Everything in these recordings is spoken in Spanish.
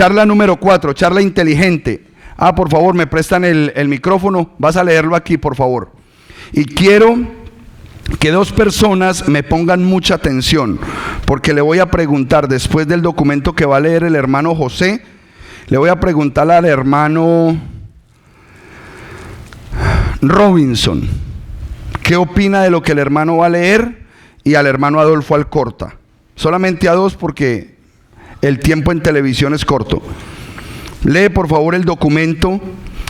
charla número 4, charla inteligente. Por favor, me prestan el micrófono, vas a leerlo aquí, por favor. Y quiero que 2 personas me pongan mucha atención, porque le voy a preguntar, después del documento que va a leer el hermano José, le voy a preguntar al hermano Robinson, ¿qué opina de lo que el hermano va a leer? Y al hermano Adolfo Alcorta. Solamente a 2 porque el tiempo en televisión es corto. Lee por favor el documento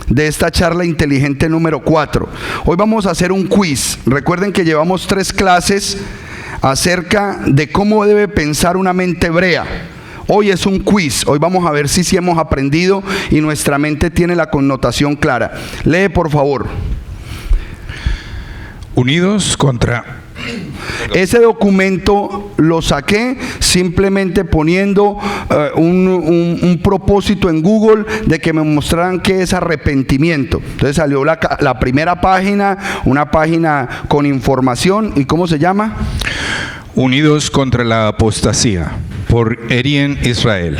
de esta charla inteligente número 4. Hoy vamos a hacer un quiz. Recuerden que llevamos 3 clases acerca de cómo debe pensar una mente hebrea. Hoy es un quiz. Hoy vamos a ver si hemos aprendido y nuestra mente tiene la connotación clara. Lee por favor. Unidos contra... Ese documento lo saqué simplemente poniendo un propósito en Google de que me mostraran qué es arrepentimiento. Entonces salió la primera página, una página con información. ¿Y cómo se llama? Unidos contra la apostasía, por Erien Israel.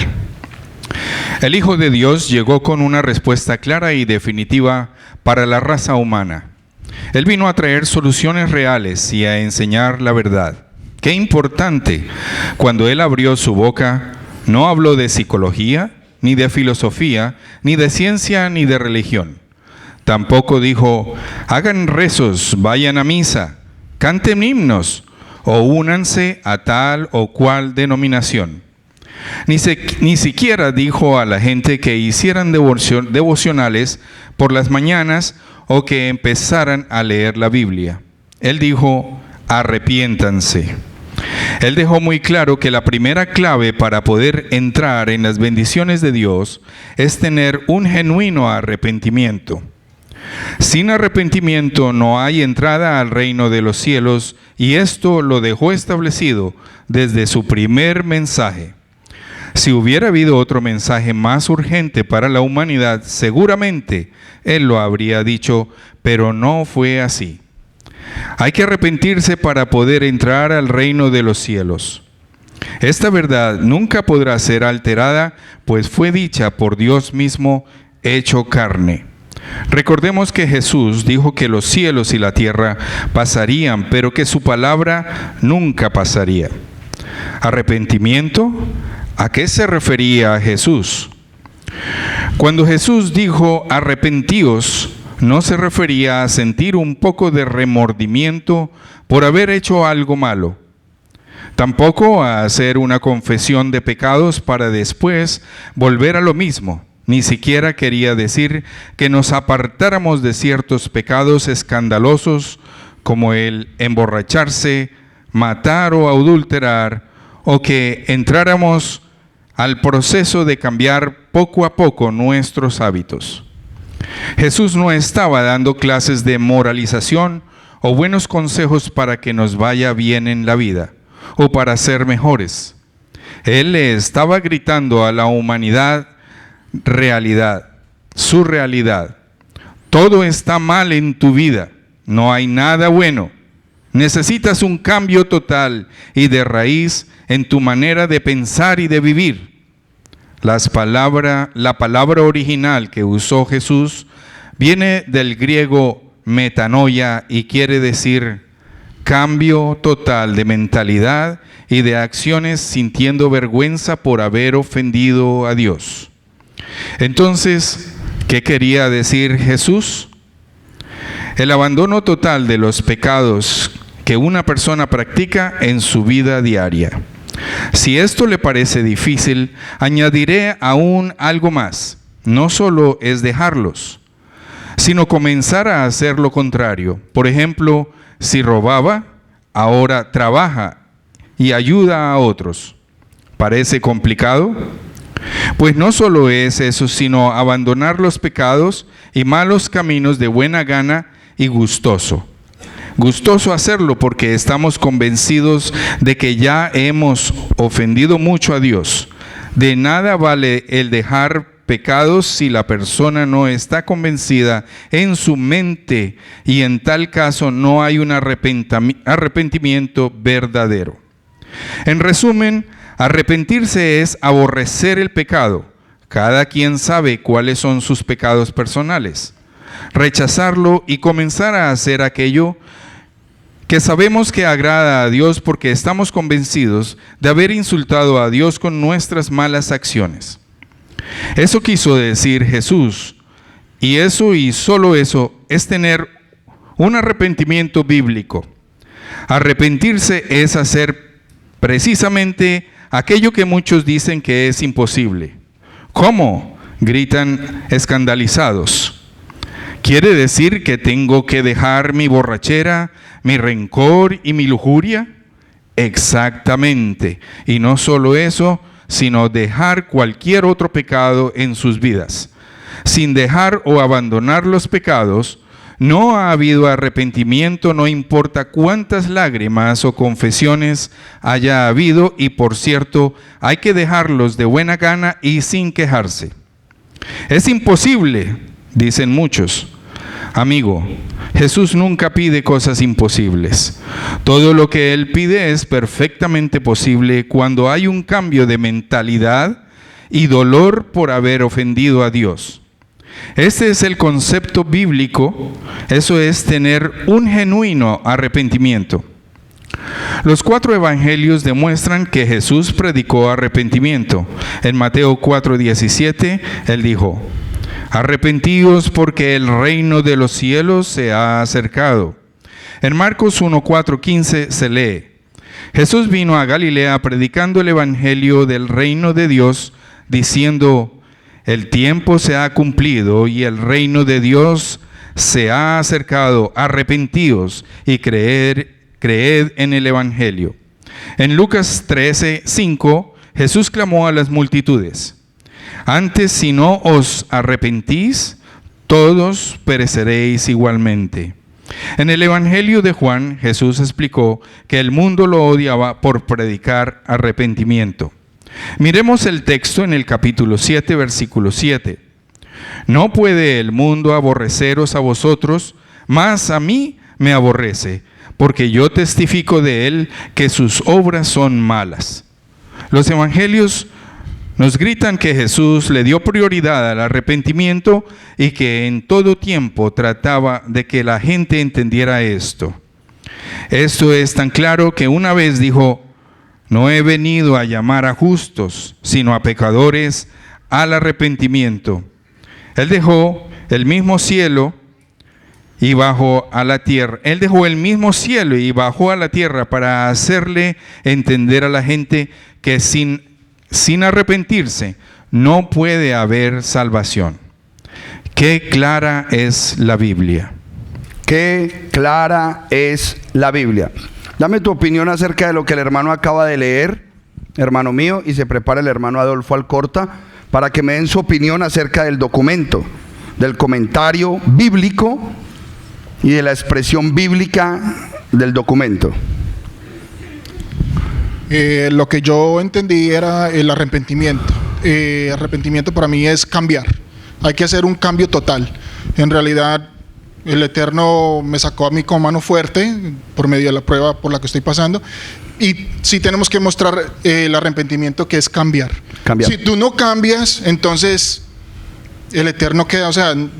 El Hijo de Dios llegó con una respuesta clara y definitiva para la raza humana. Él vino a traer soluciones reales y a enseñar la verdad. Qué importante, cuando Él abrió su boca, no habló de psicología, ni de filosofía, ni de ciencia, ni de religión. Tampoco dijo, hagan rezos, vayan a misa, canten himnos, o únanse a tal o cual denominación. Ni siquiera dijo a la gente que hicieran devocionales por las mañanas o que empezaran a leer la Biblia. Él dijo, arrepiéntanse. Él dejó muy claro que la primera clave para poder entrar en las bendiciones de Dios es tener un genuino arrepentimiento. Sin arrepentimiento no hay entrada al reino de los cielos, y esto lo dejó establecido desde su primer mensaje. Si hubiera habido otro mensaje más urgente para la humanidad, seguramente Él lo habría dicho, pero no fue así. Hay que arrepentirse para poder entrar al reino de los cielos. Esta verdad nunca podrá ser alterada, pues fue dicha por Dios mismo, hecho carne. Recordemos que Jesús dijo que los cielos y la tierra pasarían, pero que su palabra nunca pasaría. ¿Arrepentimiento? ¿A qué se refería Jesús? Cuando Jesús dijo arrepentíos, no se refería a sentir un poco de remordimiento por haber hecho algo malo. Tampoco a hacer una confesión de pecados para después volver a lo mismo. Ni siquiera quería decir que nos apartáramos de ciertos pecados escandalosos como el emborracharse, matar o adulterar, o que entráramos al proceso de cambiar poco a poco nuestros hábitos. Jesús no estaba dando clases de moralización o buenos consejos para que nos vaya bien en la vida o para ser mejores. Él le estaba gritando a la humanidad su realidad. Todo está mal en tu vida, no hay nada bueno. Necesitas un cambio total y de raíz en tu manera de pensar y de vivir. La palabra original que usó Jesús viene del griego metanoia y quiere decir cambio total de mentalidad y de acciones, sintiendo vergüenza por haber ofendido a Dios. Entonces, ¿qué quería decir Jesús? El abandono total de los pecados que una persona practica en su vida diaria. Si esto le parece difícil, añadiré aún algo más. No solo es dejarlos, sino comenzar a hacer lo contrario. Por ejemplo, si robaba, ahora trabaja y ayuda a otros. ¿Parece complicado? Pues no solo es eso, sino abandonar los pecados y malos caminos de buena gana y gustoso. Gustoso hacerlo porque estamos convencidos de que ya hemos ofendido mucho a Dios. De nada vale el dejar pecados si la persona no está convencida en su mente, y en tal caso no hay un arrepentimiento verdadero. En resumen, arrepentirse es aborrecer el pecado, cada quien sabe cuáles son sus pecados personales. Rechazarlo y comenzar a hacer aquello que sabemos que agrada a Dios porque estamos convencidos de haber insultado a Dios con nuestras malas acciones. Eso quiso decir Jesús, y eso y solo eso es tener un arrepentimiento bíblico. Arrepentirse es hacer precisamente aquello que muchos dicen que es imposible. ¿Cómo?, gritan escandalizados. ¿Quiere decir que tengo que dejar mi borrachera, mi rencor y mi lujuria? Exactamente. Y no solo eso, sino dejar cualquier otro pecado en sus vidas. Sin dejar o abandonar los pecados, no ha habido arrepentimiento, no importa cuántas lágrimas o confesiones haya habido, y por cierto, hay que dejarlos de buena gana y sin quejarse. Es imposible, dicen muchos. Amigo, Jesús nunca pide cosas imposibles. Todo lo que Él pide es perfectamente posible cuando hay un cambio de mentalidad y dolor por haber ofendido a Dios. Este es el concepto bíblico, eso es tener un genuino arrepentimiento. Los 4 evangelios demuestran que Jesús predicó arrepentimiento. En Mateo 4:17, Él dijo: arrepentíos porque el reino de los cielos se ha acercado. En Marcos 1:4-15 se lee: Jesús vino a Galilea predicando el evangelio del reino de Dios, diciendo: el tiempo se ha cumplido y el reino de Dios se ha acercado. Arrepentíos y creed en el evangelio. En Lucas 13:5, Jesús clamó a las multitudes: antes, si no os arrepentís, todos pereceréis igualmente. En el Evangelio de Juan, Jesús explicó que el mundo lo odiaba por predicar arrepentimiento. Miremos el texto en el capítulo 7, versículo 7. No puede el mundo aborreceros a vosotros, mas a mí me aborrece, porque yo testifico de él que sus obras son malas. Los evangelios nos gritan que Jesús le dio prioridad al arrepentimiento y que en todo tiempo trataba de que la gente entendiera esto. Esto es tan claro que una vez dijo: no he venido a llamar a justos, sino a pecadores al arrepentimiento. Él dejó el mismo cielo y bajó a la tierra. Él dejó el mismo cielo y bajó a la tierra para hacerle entender a la gente que sin arrepentirse no puede haber salvación. Qué clara es la Biblia. Qué clara es la Biblia. Dame tu opinión acerca de lo que el hermano acaba de leer, hermano mío, y se prepara el hermano Adolfo Alcorta para que me den su opinión acerca del documento, del comentario bíblico y de la expresión bíblica del documento. Lo que yo entendí era el arrepentimiento. Arrepentimiento para mí es cambiar. Hay que hacer un cambio total. En realidad, el Eterno me sacó a mí con mano fuerte por medio de la prueba por la que estoy pasando. Y sí tenemos que mostrar el arrepentimiento, que es cambiar. Si tú no cambias, entonces el Eterno queda, o sea, Él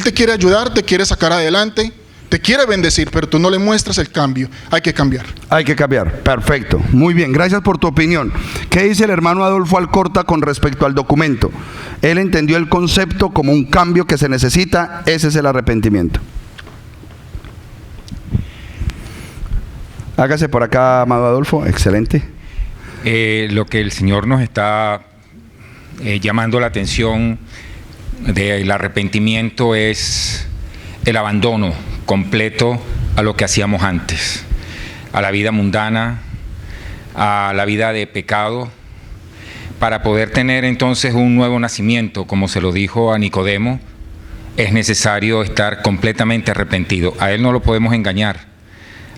te quiere ayudar, te quiere sacar adelante, te quiere bendecir, pero tú no le muestras el cambio. Hay que cambiar. Hay que cambiar. Perfecto. Muy bien. Gracias por tu opinión. ¿Qué dice el hermano Adolfo Alcorta con respecto al documento? Él entendió el concepto como un cambio que se necesita. Ese es el arrepentimiento. Hágase por acá, amado Adolfo. Excelente. Lo que el Señor nos está llamando la atención del arrepentimiento es el abandono completo a lo que hacíamos antes, a la vida mundana, a la vida de pecado, para poder tener entonces un nuevo nacimiento, como se lo dijo a Nicodemo. Es necesario estar completamente arrepentido. A Él no lo podemos engañar,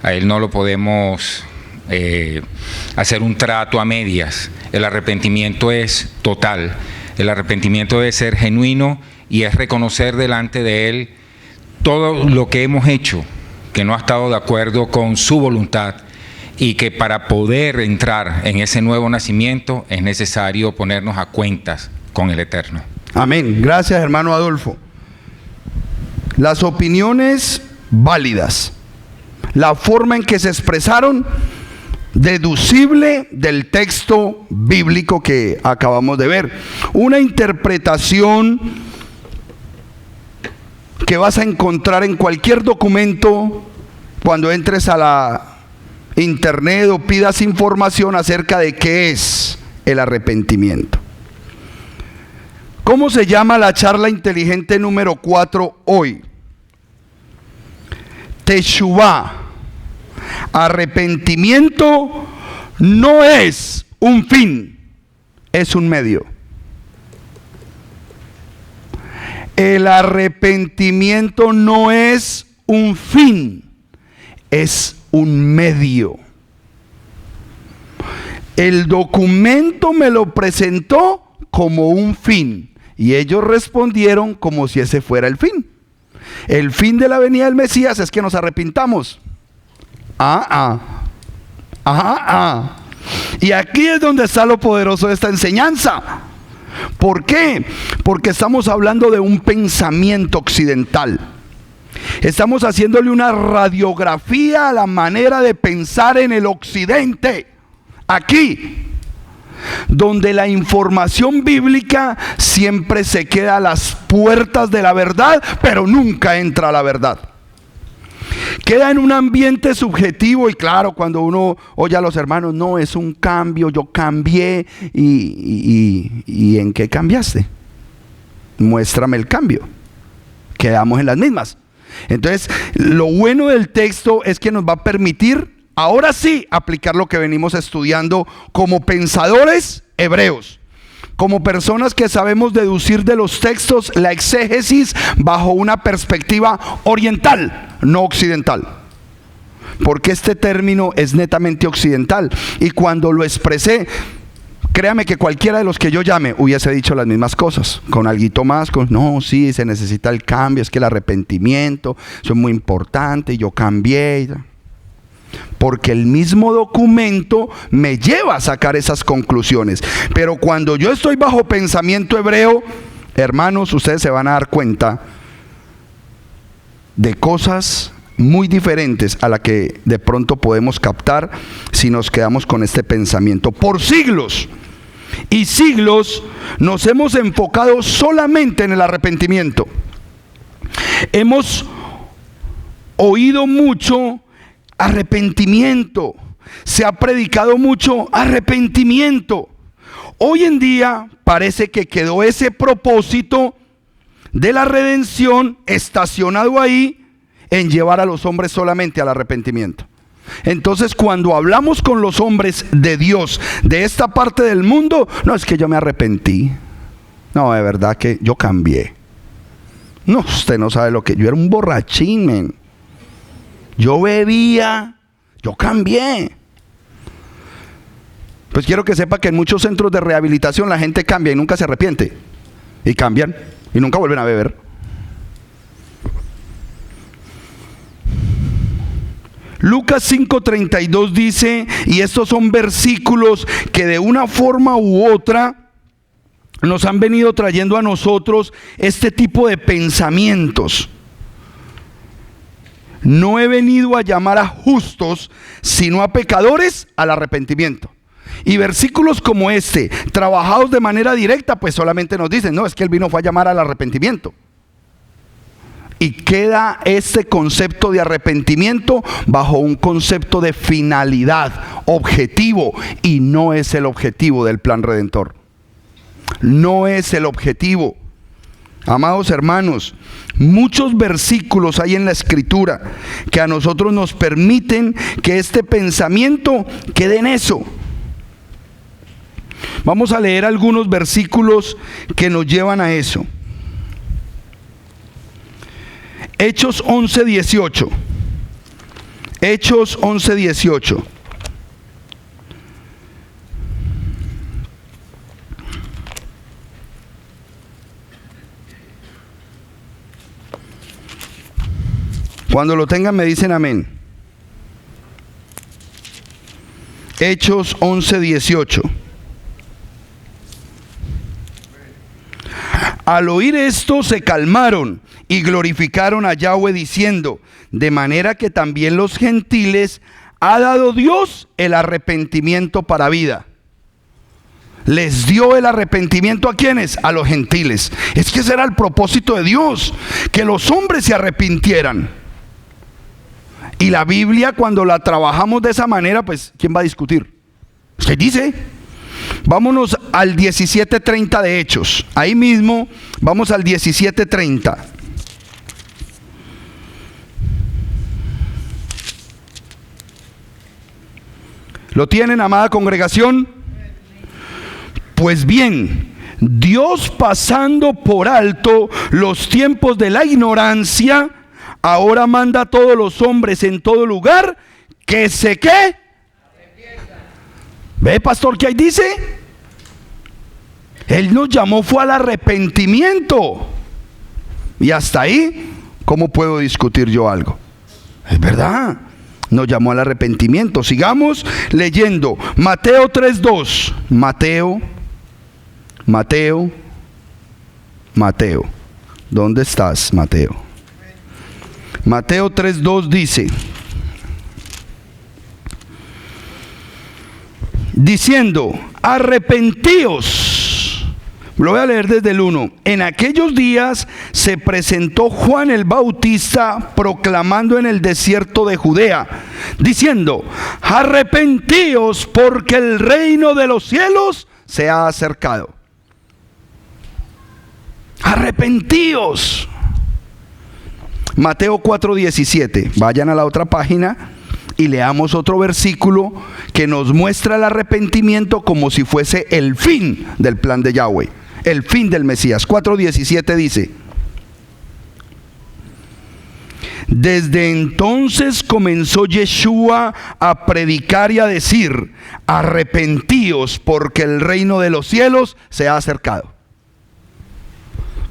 a Él no lo podemos hacer un trato a medias. El arrepentimiento es total, el arrepentimiento debe ser genuino y es reconocer delante de Él todo lo que hemos hecho que no ha estado de acuerdo con su voluntad, y que para poder entrar en ese nuevo nacimiento es necesario ponernos a cuentas con el Eterno. Amén. Gracias, hermano Adolfo. Las opiniones válidas, la forma en que se expresaron, deducible del texto bíblico que acabamos de ver. Una interpretación que vas a encontrar en cualquier documento cuando entres a la internet o pidas información acerca de qué es el arrepentimiento. ¿Cómo se llama la charla inteligente número 4 hoy? Teshuvá. Arrepentimiento no es un fin, es un medio. El arrepentimiento no es un fin, es un medio. El documento me lo presentó como un fin y ellos respondieron como si ese fuera el fin. El fin de la venida del Mesías es que nos arrepintamos. Y aquí es donde está lo poderoso de esta enseñanza. ¿Por qué? Porque estamos hablando de un pensamiento occidental. Estamos haciéndole una radiografía a la manera de pensar en el occidente. Aquí, donde la información bíblica siempre se queda a las puertas de la verdad, pero nunca entra a la verdad. Queda en un ambiente subjetivo y claro, cuando uno oye a los hermanos, no, es un cambio, yo cambié. ¿Y en qué cambiaste? Muéstrame el cambio. Quedamos en las mismas. Entonces, lo bueno del texto es que nos va a permitir, ahora sí, aplicar lo que venimos estudiando como pensadores hebreos. Como personas que sabemos deducir de los textos la exégesis bajo una perspectiva oriental, no occidental. Porque este término es netamente occidental. Y cuando lo expresé, créame que cualquiera de los que yo llame hubiese dicho las mismas cosas. Con alguito más, no, sí, se necesita el cambio, es que el arrepentimiento, eso es muy importante, yo cambié. Porque el mismo documento me lleva a sacar esas conclusiones. Pero cuando yo estoy bajo pensamiento hebreo, hermanos, ustedes se van a dar cuenta de cosas muy diferentes a la que de pronto podemos captar si nos quedamos con este pensamiento. Por siglos y siglos nos hemos enfocado solamente en el arrepentimiento. Hemos oído mucho arrepentimiento, se ha predicado mucho arrepentimiento. Hoy en día parece que quedó ese propósito de la redención estacionado ahí en llevar a los hombres solamente al arrepentimiento. Entonces, cuando hablamos con los hombres de Dios de esta parte del mundo, no es que yo me arrepentí, no, de verdad que yo cambié. No, usted no sabe lo que yo era, un borrachín, men. Yo bebía, yo cambié. Pues quiero que sepa que en muchos centros de rehabilitación la gente cambia y nunca se arrepiente. Y cambian y nunca vuelven a beber. Lucas 5:32 dice, y estos son versículos que de una forma u otra nos han venido trayendo a nosotros este tipo de pensamientos. No he venido a llamar a justos, sino a pecadores al arrepentimiento. Y versículos como este, trabajados de manera directa, pues solamente nos dicen, no, es que él vino fue a llamar al arrepentimiento. Y queda este concepto de arrepentimiento bajo un concepto de finalidad, objetivo, y no es el objetivo del plan redentor. No es el objetivo. Amados hermanos, muchos versículos hay en la Escritura que a nosotros nos permiten que este pensamiento quede en eso. Vamos a leer algunos versículos que nos llevan a eso. Hechos 11:18. Hechos 11:18. Cuando lo tengan me dicen amén. Hechos 11:18. Al oír esto se calmaron y glorificaron a Yahweh diciendo: de manera que también los gentiles ha dado Dios el arrepentimiento para vida. Les dio el arrepentimiento ¿a quiénes? A los gentiles. Es que ese era el propósito de Dios, que los hombres se arrepintieran. Y la Biblia, cuando la trabajamos de esa manera, pues ¿quién va a discutir? ¿Qué dice? Vámonos al 17:30 de Hechos. Ahí mismo vamos al 17:30. ¿Lo tienen, amada congregación? Pues bien, Dios, pasando por alto los tiempos de la ignorancia, ahora manda a todos los hombres en todo lugar que se ¿qué? ¿Ve, pastor, qué ahí dice? Él nos llamó fue al arrepentimiento. Y hasta ahí, ¿cómo puedo discutir yo algo? Es verdad, nos llamó al arrepentimiento. Sigamos leyendo Mateo 3:2. Mateo, ¿dónde estás, Mateo? Mateo 3:2 dice: diciendo, arrepentíos. Lo voy a leer desde el 1. En aquellos días se presentó Juan el Bautista proclamando en el desierto de Judea, diciendo: arrepentíos porque el reino de los cielos se ha acercado. Arrepentíos. Mateo 4:17. Vayan a la otra página y leamos otro versículo que nos muestra el arrepentimiento como si fuese el fin del plan de Yahweh, el fin del Mesías. 4:17 dice: desde entonces comenzó Yeshua a predicar y a decir: arrepentíos porque el reino de los cielos se ha acercado.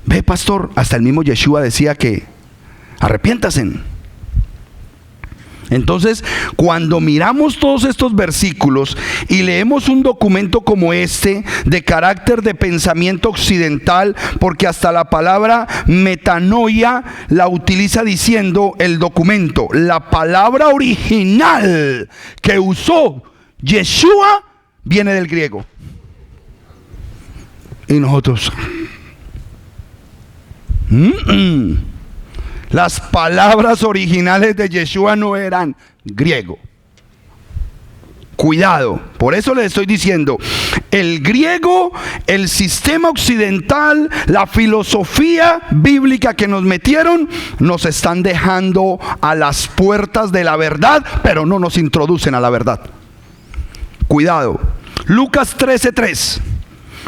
Ve, pastor, hasta el mismo Yeshua decía que arrepiéntanse. Entonces, cuando miramos todos estos versículos y leemos un documento como este, de carácter de pensamiento occidental, porque hasta la palabra metanoia la utiliza diciendo el documento, la palabra original que usó Yeshua viene del griego. Y nosotros... Las palabras originales de Yeshua no eran griego. Cuidado, por eso les estoy diciendo, el griego, el sistema occidental, la filosofía bíblica que nos metieron, nos están dejando a las puertas de la verdad, pero no nos introducen a la verdad. Cuidado. Lucas 13:3.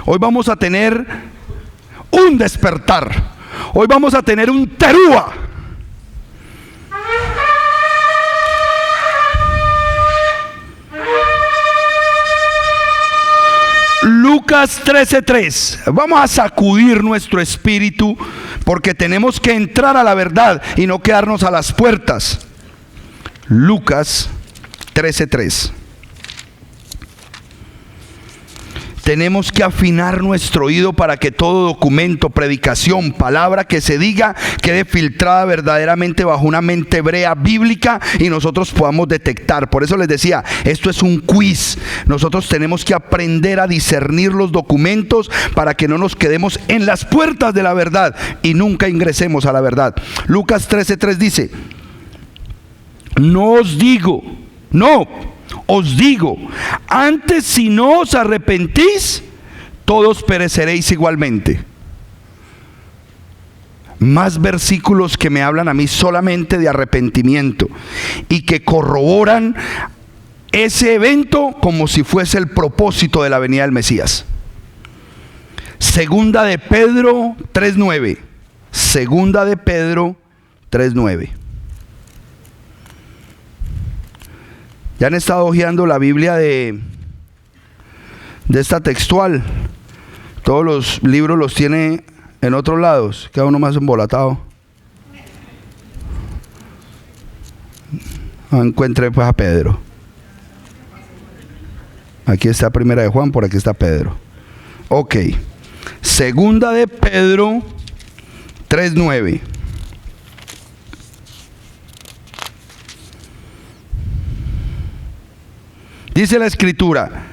Hoy vamos a tener un despertar. Hoy vamos a tener un terúa. Lucas 13:3. Vamos a sacudir nuestro espíritu porque tenemos que entrar a la verdad y no quedarnos a las puertas. Lucas 13:3. Tenemos que afinar nuestro oído para que todo documento, predicación, palabra que se diga quede filtrada verdaderamente bajo una mente hebrea bíblica y nosotros podamos detectar. Por eso les decía, esto es un quiz. Nosotros tenemos que aprender a discernir los documentos para que no nos quedemos en las puertas de la verdad y nunca ingresemos a la verdad. Lucas 13:3 dice: os digo, antes si no os arrepentís, todos pereceréis igualmente. Más versículos que me hablan a mí solamente de arrepentimiento y que corroboran ese evento como si fuese el propósito de la venida del Mesías. Segunda de Pedro 3:9. Segunda de Pedro 3:9. ¿Ya han estado hojeando la Biblia de esta textual? Todos los libros los tiene en otros lados, cada uno más embolatado. Encuentre pues a Pedro. Aquí está Primera de Juan, por aquí está Pedro. Ok. Segunda de Pedro 3:9. Dice la Escritura: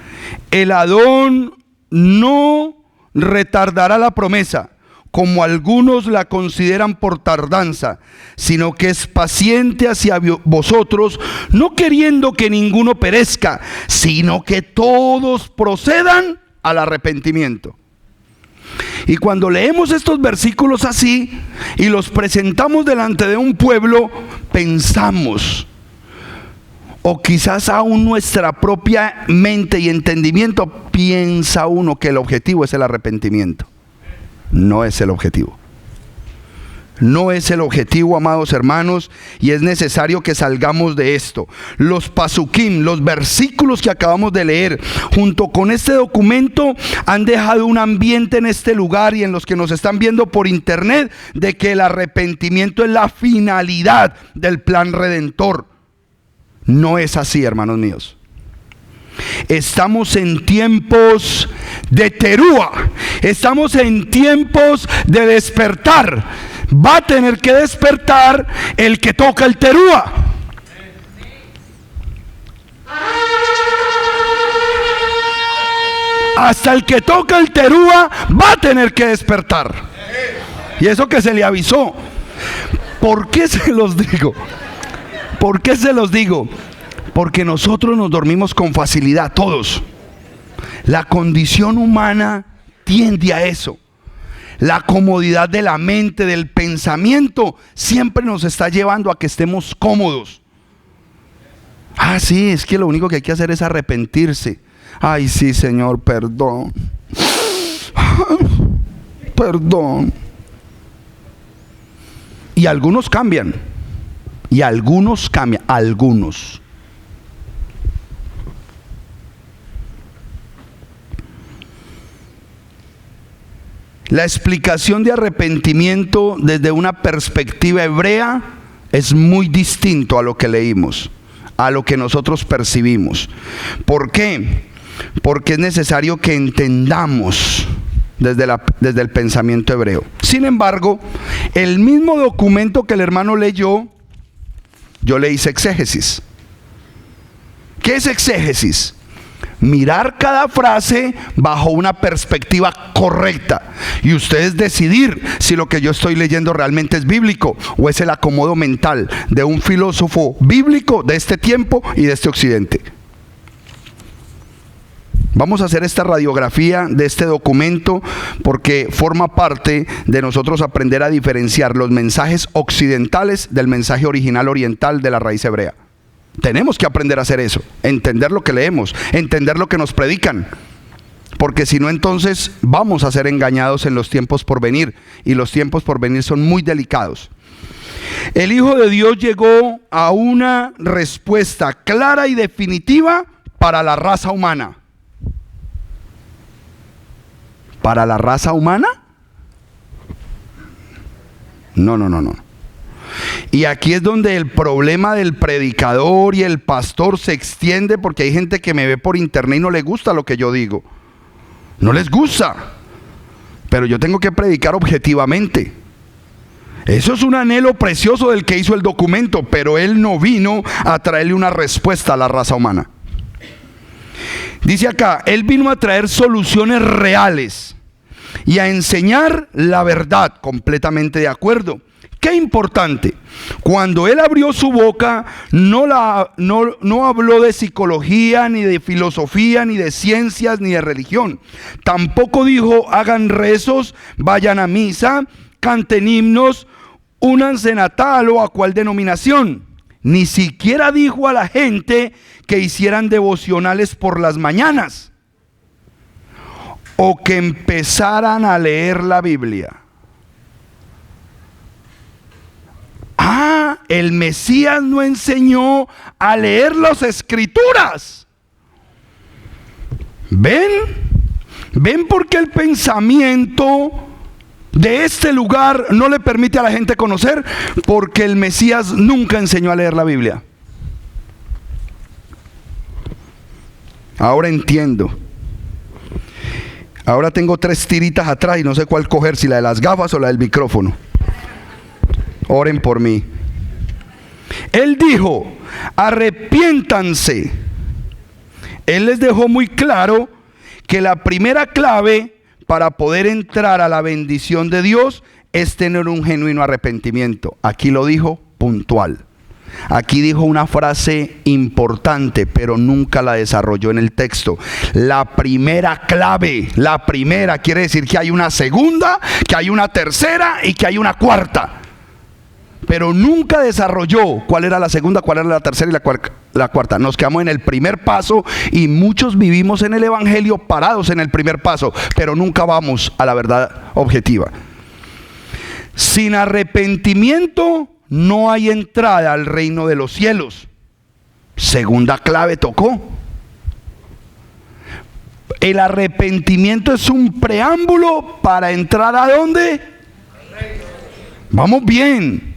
el Adón no retardará la promesa, como algunos la consideran por tardanza, sino que es paciente hacia vosotros, no queriendo que ninguno perezca, sino que todos procedan al arrepentimiento. Y cuando leemos estos versículos así y los presentamos delante de un pueblo, pensamos, o quizás aún nuestra propia mente y entendimiento piensa uno que el objetivo es el arrepentimiento. No es el objetivo. No es el objetivo, amados hermanos, y es necesario que salgamos de esto. Los pasukim, los versículos que acabamos de leer, junto con este documento, han dejado un ambiente en este lugar y en los que nos están viendo por internet, de que el arrepentimiento es la finalidad del plan redentor. No es así, hermanos míos. Estamos en tiempos de terúa, estamos en tiempos de despertar. Va a tener que despertar el que toca el terúa. Hasta el que toca el terúa va a tener que despertar. Y eso que se le avisó. ¿Por qué se los digo? ¿Por qué se los digo? Porque nosotros nos dormimos con facilidad, todos. La condición humana tiende a eso. La comodidad de la mente, del pensamiento, siempre nos está llevando a que estemos cómodos. Ah, sí, es que lo único que hay que hacer es arrepentirse. Ay, sí, Señor, perdón. Perdón. Y algunos cambian. Y algunos cambian. Algunos. La explicación de arrepentimiento desde una perspectiva hebrea es muy distinto a lo que leímos, a lo que nosotros percibimos. ¿Por qué? Porque es necesario que entendamos desde el pensamiento hebreo. Sin embargo, el mismo documento que el hermano leyó, yo le hice exégesis. ¿Qué es exégesis? Mirar cada frase bajo una perspectiva correcta y ustedes decidir si lo que yo estoy leyendo realmente es bíblico o es el acomodo mental de un filósofo bíblico de este tiempo y de este occidente. Vamos a hacer esta radiografía de este documento porque forma parte de nosotros aprender a diferenciar los mensajes occidentales del mensaje original oriental de la raíz hebrea. Tenemos que aprender a hacer eso, entender lo que leemos, entender lo que nos predican, porque si no, entonces vamos a ser engañados en los tiempos por venir, y los tiempos por venir son muy delicados. El Hijo de Dios llegó a una respuesta clara y definitiva para la raza humana. ¿Para la raza humana? No. Y aquí es donde el problema del predicador y el pastor se extiende, porque hay gente que me ve por internet y no le gusta lo que yo digo. No les gusta. Pero yo tengo que predicar objetivamente. Eso es un anhelo precioso del que hizo el documento, pero él no vino a traerle una respuesta a la raza humana. Dice acá, él vino a traer soluciones reales y a enseñar la verdad. Completamente de acuerdo. Qué importante, cuando él abrió su boca, no habló de psicología, ni de filosofía, ni de ciencias, ni de religión. Tampoco dijo, hagan rezos, vayan a misa, canten himnos, únanse a tal o a cual denominación. Ni siquiera dijo a la gente que hicieran devocionales por las mañanas o que empezaran a leer la Biblia. El Mesías no enseñó a leer las Escrituras. ¿Ven por qué el pensamiento de este lugar no le permite a la gente conocer? Porque el Mesías nunca enseñó a leer la Biblia. Ahora entiendo. Ahora tengo 3 tiritas atrás y no sé cuál coger, si la de las gafas o la del micrófono. Oren por mí. Él dijo, arrepiéntanse. Él les dejó muy claro que la primera clave para poder entrar a la bendición de Dios es tener un genuino arrepentimiento. Aquí lo dijo puntual. Aquí dijo una frase importante, pero nunca la desarrolló en el texto. La primera clave, la primera quiere decir que hay una segunda, que hay una tercera y que hay una cuarta. Pero nunca desarrolló cuál era la segunda, cuál era la tercera y la cuarta. Nos quedamos en el primer paso y muchos vivimos en el evangelio parados en el primer paso, pero nunca vamos a la verdad objetiva. Sin arrepentimiento no hay entrada al reino de los cielos. Segunda clave tocó. El arrepentimiento es un preámbulo para entrar ¿a dónde? Vamos bien.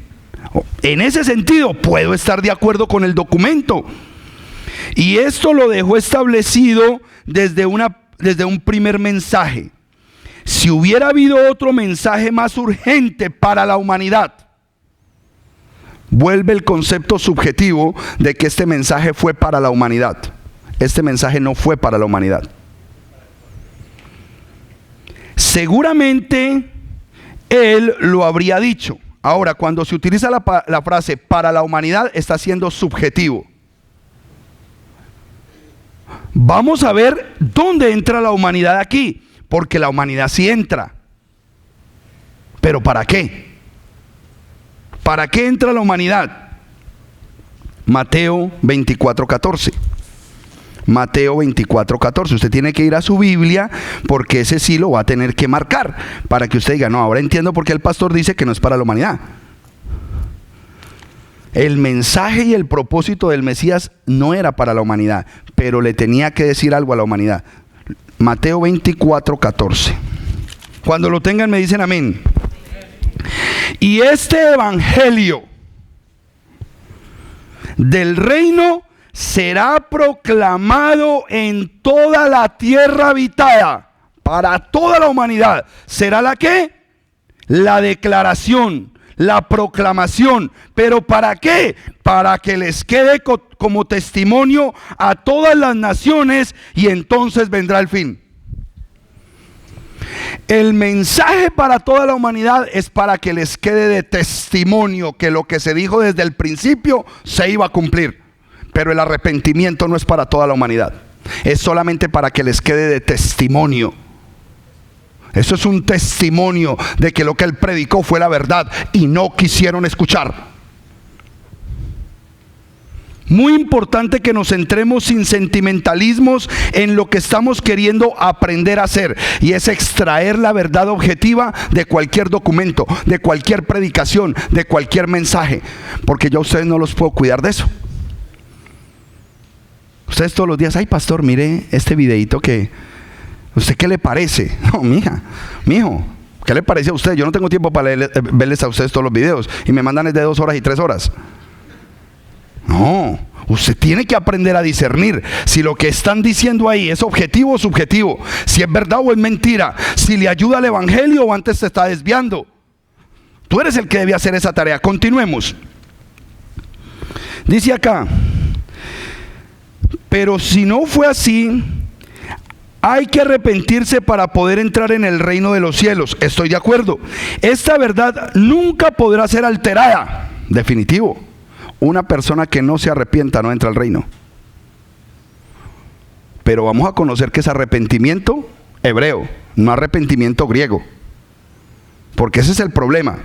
En ese sentido puedo estar de acuerdo con el documento. Y esto lo dejó establecido desde un primer mensaje. Si hubiera habido otro mensaje más urgente para la humanidad, vuelve el concepto subjetivo de que este mensaje fue para la humanidad. Este mensaje no fue para la humanidad. Seguramente él lo habría dicho. Ahora, cuando se utiliza la frase para la humanidad, está siendo subjetivo. Vamos a ver dónde entra la humanidad aquí, porque la humanidad sí entra. ¿Pero para qué? ¿Para qué entra la humanidad? Mateo 24:14. Mateo 24:14. Usted tiene que ir a su Biblia porque ese sí lo va a tener que marcar para que usted diga, no, ahora entiendo por qué el pastor dice que no es para la humanidad. El mensaje y el propósito del Mesías no era para la humanidad, pero le tenía que decir algo a la humanidad. Mateo 24:14. Cuando lo tengan me dicen amén. Y este evangelio del reino será proclamado en toda la tierra habitada, para toda la humanidad. ¿Será la qué? La declaración, la proclamación. ¿Pero para qué? Para que les quede como testimonio a todas las naciones y entonces vendrá el fin. El mensaje para toda la humanidad es para que les quede de testimonio que lo que se dijo desde el principio se iba a cumplir. Pero el arrepentimiento no es para toda la humanidad. Es solamente para que les quede de testimonio. Eso es un testimonio de que lo que él predicó fue la verdad y no quisieron escuchar. Muy importante que nos centremos sin sentimentalismos en lo que estamos queriendo aprender a hacer, y es extraer la verdad objetiva de cualquier documento, de cualquier predicación, de cualquier mensaje, porque yo a ustedes no los puedo cuidar de eso. Ustedes todos los días, ay pastor, mire este videito que, ¿usted qué le parece? No, mijo, ¿qué le parece a usted? Yo no tengo tiempo para verles a ustedes todos los videos y me mandan de 2 horas y 3 horas. No, usted tiene que aprender a discernir si lo que están diciendo ahí es objetivo o subjetivo, si es verdad o es mentira, si le ayuda al evangelio o antes se está desviando. Tú eres el que debe hacer esa tarea. Continuemos. Dice acá, pero si no fue así, hay que arrepentirse para poder entrar en el reino de los cielos. Estoy de acuerdo. Esta verdad nunca podrá ser alterada. Definitivo. Una persona que no se arrepienta no entra al reino. Pero vamos a conocer que es arrepentimiento hebreo, no arrepentimiento griego. Porque ese es el problema.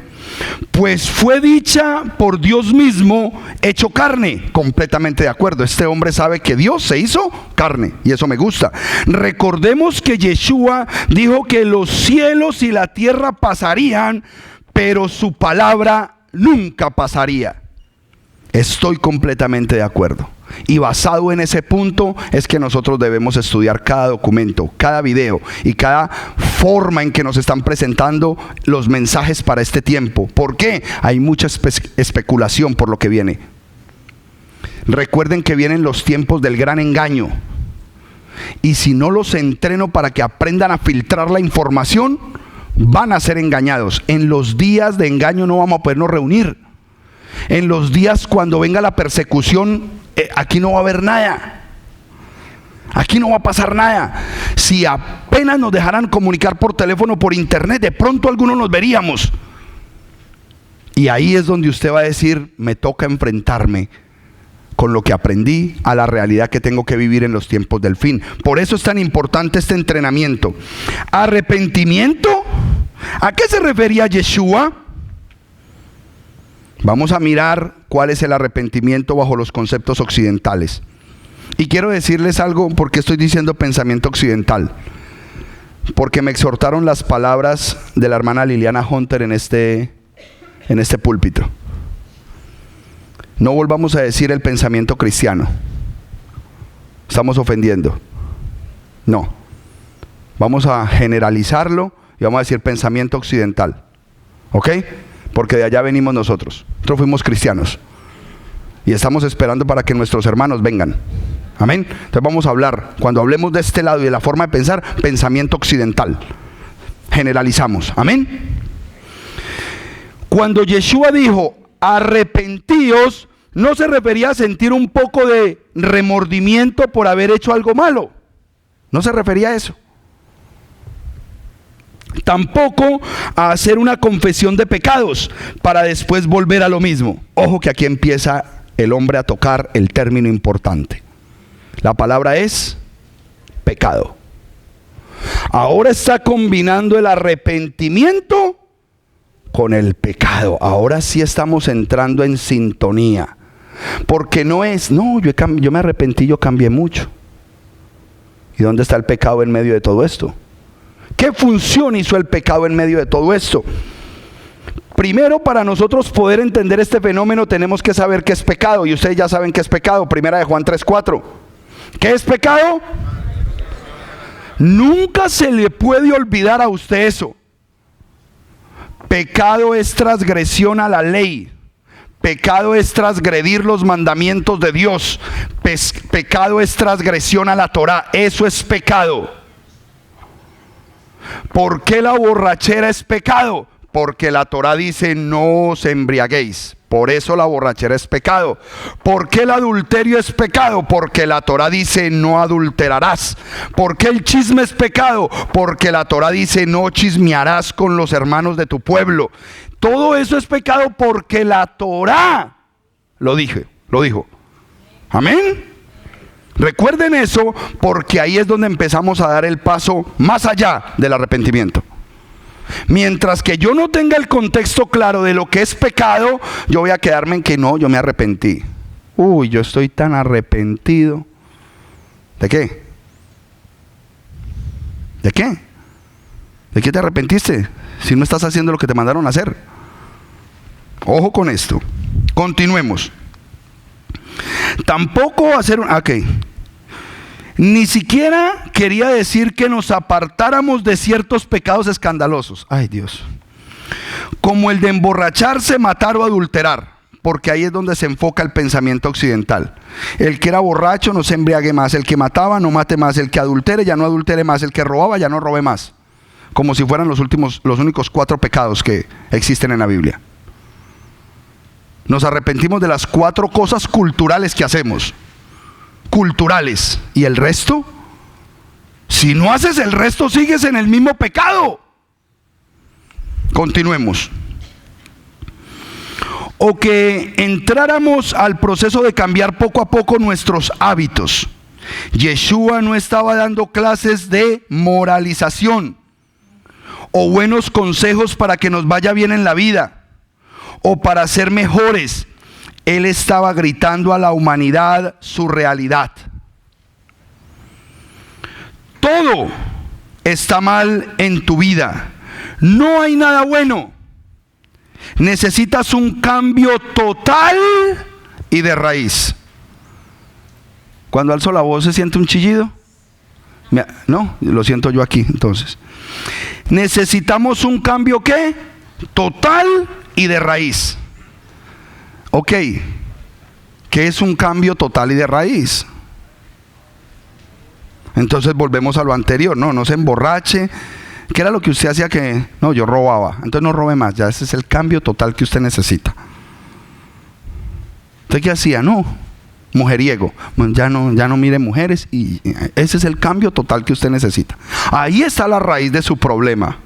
Pues fue dicha por Dios mismo, hecho carne. Completamente de acuerdo. Este hombre sabe que Dios se hizo carne y eso me gusta. Recordemos que Yeshua dijo que los cielos y la tierra pasarían, pero su palabra nunca pasaría. Estoy completamente de acuerdo. Y basado en ese punto es que nosotros debemos estudiar cada documento, cada video y cada forma en que nos están presentando los mensajes para este tiempo. ¿Por qué? Hay mucha especulación por lo que viene. Recuerden que vienen los tiempos del gran engaño. y si no los entreno para que aprendan a filtrar la información, van a ser engañados. En los días de engaño no vamos a podernos reunir. En los días cuando venga la persecución, aquí no va a haber nada. Aquí no va a pasar nada. Si apenas nos dejaran comunicar por teléfono, por internet, de pronto algunos nos veríamos. Y ahí es donde usted va a decir, me toca enfrentarme con lo que aprendí a la realidad que tengo que vivir en los tiempos del fin. Por eso es tan importante este entrenamiento. ¿Arrepentimiento? ¿A qué se refería Yeshua? Vamos a mirar cuál es el arrepentimiento bajo los conceptos occidentales. Y quiero decirles algo, porque estoy diciendo pensamiento occidental. Porque me exhortaron las palabras de la hermana Liliana Hunter en este púlpito. No volvamos a decir el pensamiento cristiano. Estamos ofendiendo. No. Vamos a generalizarlo y vamos a decir pensamiento occidental. ¿Ok? Porque de allá venimos nosotros. Nosotros fuimos cristianos. Y estamos esperando para que nuestros hermanos vengan. Amén. Entonces vamos a hablar, cuando hablemos de este lado y de la forma de pensar, pensamiento occidental. Generalizamos. Amén. Cuando Yeshua dijo, arrepentíos, no se refería a sentir un poco de remordimiento por haber hecho algo malo. No se refería a eso. Tampoco a hacer una confesión de pecados para después volver a lo mismo. Ojo que aquí empieza el hombre a tocar el término importante. La palabra es pecado. Ahora está combinando el arrepentimiento con el pecado. Ahora sí estamos entrando en sintonía. Porque no es, no, yo me arrepentí, yo cambié mucho. ¿Y dónde está el pecado en medio de todo esto? ¿Qué función hizo el pecado en medio de todo esto? Primero, para nosotros poder entender este fenómeno, tenemos que saber qué es pecado. Y ustedes ya saben qué es pecado. Primera de Juan 3:4. ¿Qué es pecado? Nunca se le puede olvidar a usted eso. Pecado es transgresión a la ley. Pecado es transgredir los mandamientos de Dios. Pecado es transgresión a la Torá. Eso es pecado. ¿Por qué la borrachera es pecado? Porque la Torá dice no os embriaguéis. Por eso la borrachera es pecado. ¿Por qué el adulterio es pecado? Porque la Torá dice no adulterarás. ¿Por qué el chisme es pecado? Porque la Torá dice no chismearás con los hermanos de tu pueblo. Todo eso es pecado porque la Torá lo dijo. Amén. Recuerden eso, porque ahí es donde empezamos a dar el paso más allá del arrepentimiento. Mientras que yo no tenga el contexto claro de lo que es pecado, yo voy a quedarme en que no, yo me arrepentí. Uy, yo estoy tan arrepentido. ¿De qué? ¿De qué? ¿De qué te arrepentiste? Si no estás haciendo lo que te mandaron a hacer. Ojo con esto. Continuemos. Tampoco hacer un... Ok. Ni siquiera quería decir que nos apartáramos de ciertos pecados escandalosos. Ay, Dios. Como el de emborracharse, matar o adulterar. Porque ahí es donde se enfoca el pensamiento occidental. El que era borracho no se embriague más. El que mataba no mate más. El que adultere ya no adultere más. El que robaba ya no robe más. Como si fueran los únicos 4 pecados que existen en la Biblia. Nos arrepentimos de las 4 cosas culturales que hacemos. Culturales. ¿Y el resto? Si no haces el resto, sigues en el mismo pecado. Continuemos. O que entráramos al proceso de cambiar poco a poco nuestros hábitos. Yeshua no estaba dando clases de moralización o buenos consejos para que nos vaya bien en la vida o para ser mejores. Él estaba gritando a la humanidad su realidad. Todo está mal en tu vida. No hay nada bueno. Necesitas un cambio total y de raíz. Cuando alzo la voz, ¿se siente un chillido? No, lo siento yo aquí, entonces. Necesitamos un cambio, ¿qué? Total y de raíz. Ok, ¿qué es un cambio total y de raíz? Entonces volvemos a lo anterior, no se emborrache. ¿Qué era lo que usted hacía que? No, yo robaba, entonces no robe más, ya ese es el cambio total que usted necesita. ¿Usted qué hacía? No, mujeriego, ya no mire mujeres, y ese es el cambio total que usted necesita. Ahí está la raíz de su problema.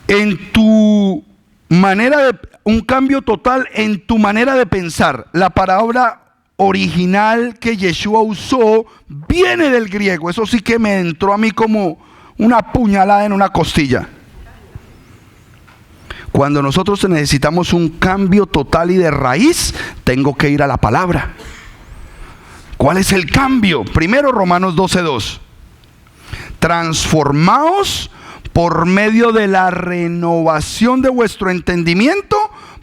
En tu manera de, un cambio total en tu manera de pensar. La palabra original que Yeshua usó viene del griego. Eso sí que me entró a mí como una puñalada en una costilla. Cuando nosotros necesitamos un cambio total y de raíz, tengo que ir a la palabra. ¿Cuál es el cambio? Primero, Romanos 12:2. Transformaos por medio de la renovación de vuestro entendimiento,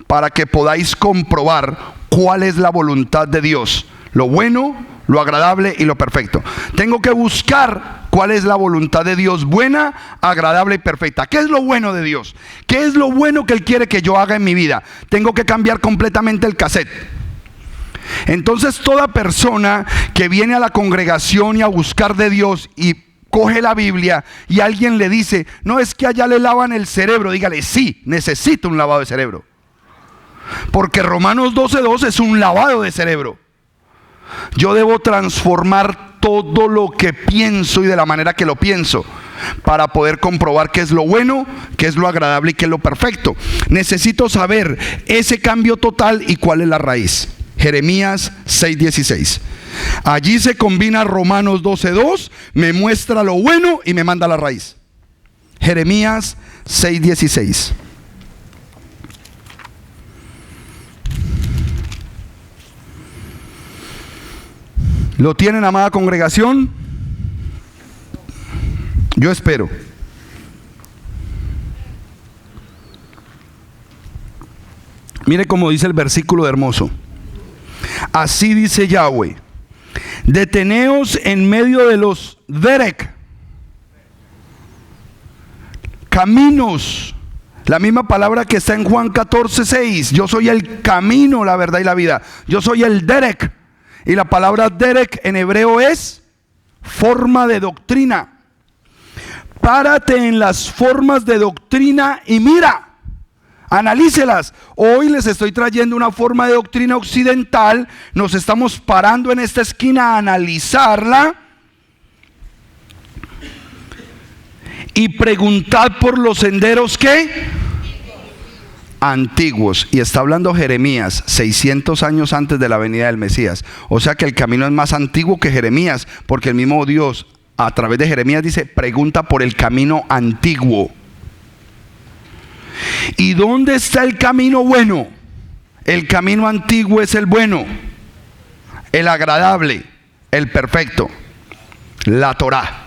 para que podáis comprobar cuál es la voluntad de Dios, lo bueno, lo agradable y lo perfecto. Tengo que buscar cuál es la voluntad de Dios, buena, agradable y perfecta. ¿Qué es lo bueno de Dios? ¿Qué es lo bueno que Él quiere que yo haga en mi vida? Tengo que cambiar completamente el cassette. Entonces, toda persona que viene a la congregación y a buscar de Dios y coge la Biblia y alguien le dice, no, es que allá le lavan el cerebro, dígale, sí, necesito un lavado de cerebro. Porque Romanos 12:2 es un lavado de cerebro. Yo debo transformar todo lo que pienso y de la manera que lo pienso, para poder comprobar qué es lo bueno, qué es lo agradable y qué es lo perfecto. Necesito saber ese cambio total y cuál es la raíz. Jeremías 6:16. Allí se combina Romanos 12:2, me muestra lo bueno y me manda la raíz. Jeremías 6:16. ¿Lo tienen, amada congregación? Yo espero. Mire cómo dice el versículo de hermoso. Así dice Yahweh: deteneos en medio de los derek, caminos. La misma palabra que está en Juan 14:6. Yo soy el camino, la verdad y la vida. Yo soy el derek. Y la palabra derek en hebreo es forma de doctrina. Párate en las formas de doctrina y mira, analícelas. Hoy les estoy trayendo una forma de doctrina occidental. Nos estamos parando en esta esquina a analizarla. Y preguntad por los senderos que antiguos. Y está hablando Jeremías 600 años antes de la venida del Mesías. O sea que el camino es más antiguo que Jeremías, porque el mismo Dios a través de Jeremías dice: pregunta por el camino antiguo. ¿Y dónde está el camino bueno? El camino antiguo es el bueno, el agradable, el perfecto, la Torá.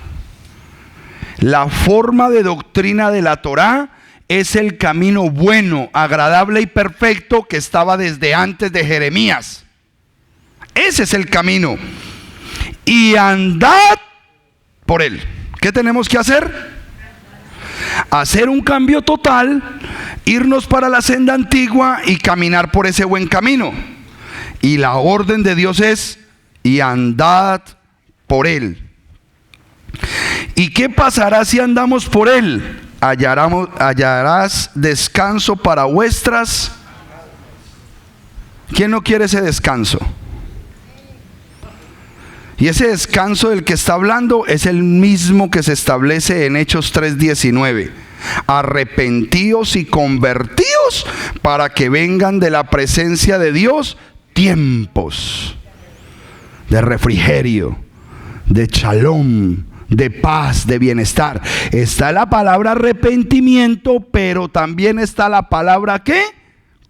La forma de doctrina de la Torá es el camino bueno, agradable y perfecto que estaba desde antes de Jeremías. Ese es el camino. Y andad por él. ¿Qué tenemos que hacer? Hacer un cambio total, irnos para la senda antigua y caminar por ese buen camino. Y la orden de Dios es: y andad por él. ¿Y qué pasará si andamos por él? Hallarás descanso para vuestras. ¿Quién no quiere ese descanso? Y ese descanso del que está hablando es el mismo que se establece en Hechos 3:19. Arrepentíos y convertíos para que vengan de la presencia de Dios tiempos de refrigerio, de shalom, de paz, de bienestar. Está la palabra arrepentimiento, pero también está la palabra ¿qué?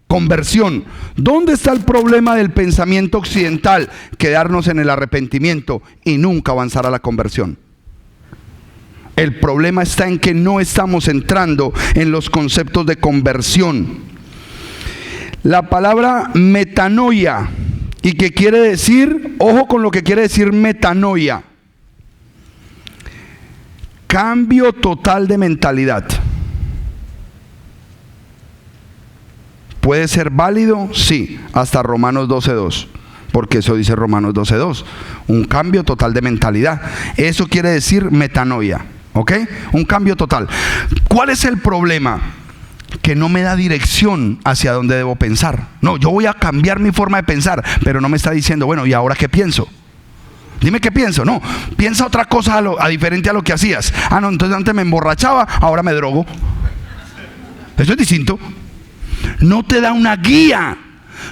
Conversión. ¿Dónde está el problema del pensamiento occidental? Quedarnos en el arrepentimiento y nunca avanzar a la conversión. El problema está en que no estamos entrando en los conceptos de conversión. La palabra metanoia, y que quiere decir, ojo con lo que quiere decir metanoia: cambio total de mentalidad. ¿Puede ser válido? Sí, hasta Romanos 12:2. porque eso dice Romanos 12:2, un cambio total de mentalidad. Eso quiere decir metanoia, ¿ok? Un cambio total. ¿Cuál es el problema? Que no me da dirección hacia dónde debo pensar. No, yo voy a cambiar mi forma de pensar, pero no me está diciendo, bueno, ¿y ahora qué pienso? Dime qué pienso. No, piensa otra cosa a diferente a lo que hacías. Ah, no, entonces antes me emborrachaba, ahora me drogo. Eso es distinto. No te da una guía,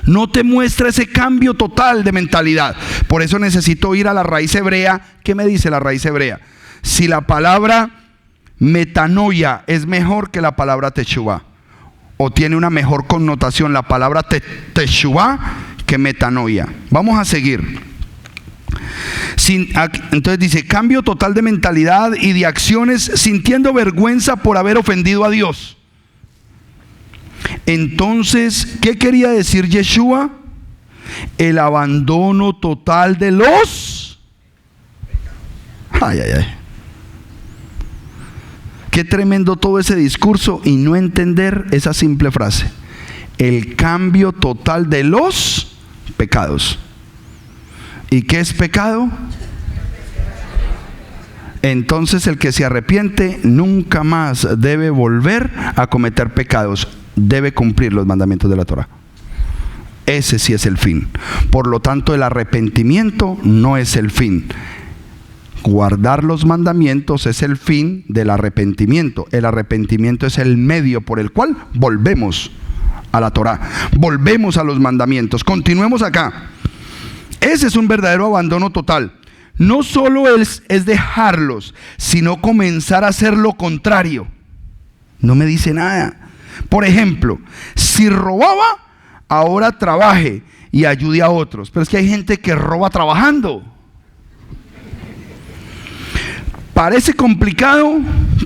no te muestra ese cambio total de mentalidad. Por eso necesito ir a la raíz hebrea. ¿Qué me dice la raíz hebrea? Si la palabra metanoia es mejor que la palabra teshuvá, o tiene una mejor connotación la palabra teshuvá que metanoia. Vamos a seguir. Entonces dice, cambio total de mentalidad y de acciones, sintiendo vergüenza por haber ofendido a Dios. Entonces, ¿qué quería decir Yeshua? El abandono total de los... Ay, ay, ay. Qué tremendo todo ese discurso y no entender esa simple frase. El cambio total de los pecados. ¿Y qué es pecado? Entonces el que se arrepiente nunca más debe volver a cometer pecados. Debe cumplir los mandamientos de la Torá. Ese sí es el fin. Por lo tanto, el arrepentimiento no es el fin. Guardar los mandamientos es el fin del arrepentimiento. El arrepentimiento es el medio por el cual volvemos a la Torá, volvemos a los mandamientos. Continuemos acá. Ese es un verdadero abandono total. No solo es dejarlos, sino comenzar a hacer lo contrario. No me dice nada. Por ejemplo, si robaba, ahora trabaje y ayude a otros. Pero es que hay gente que roba trabajando. ¿Parece complicado?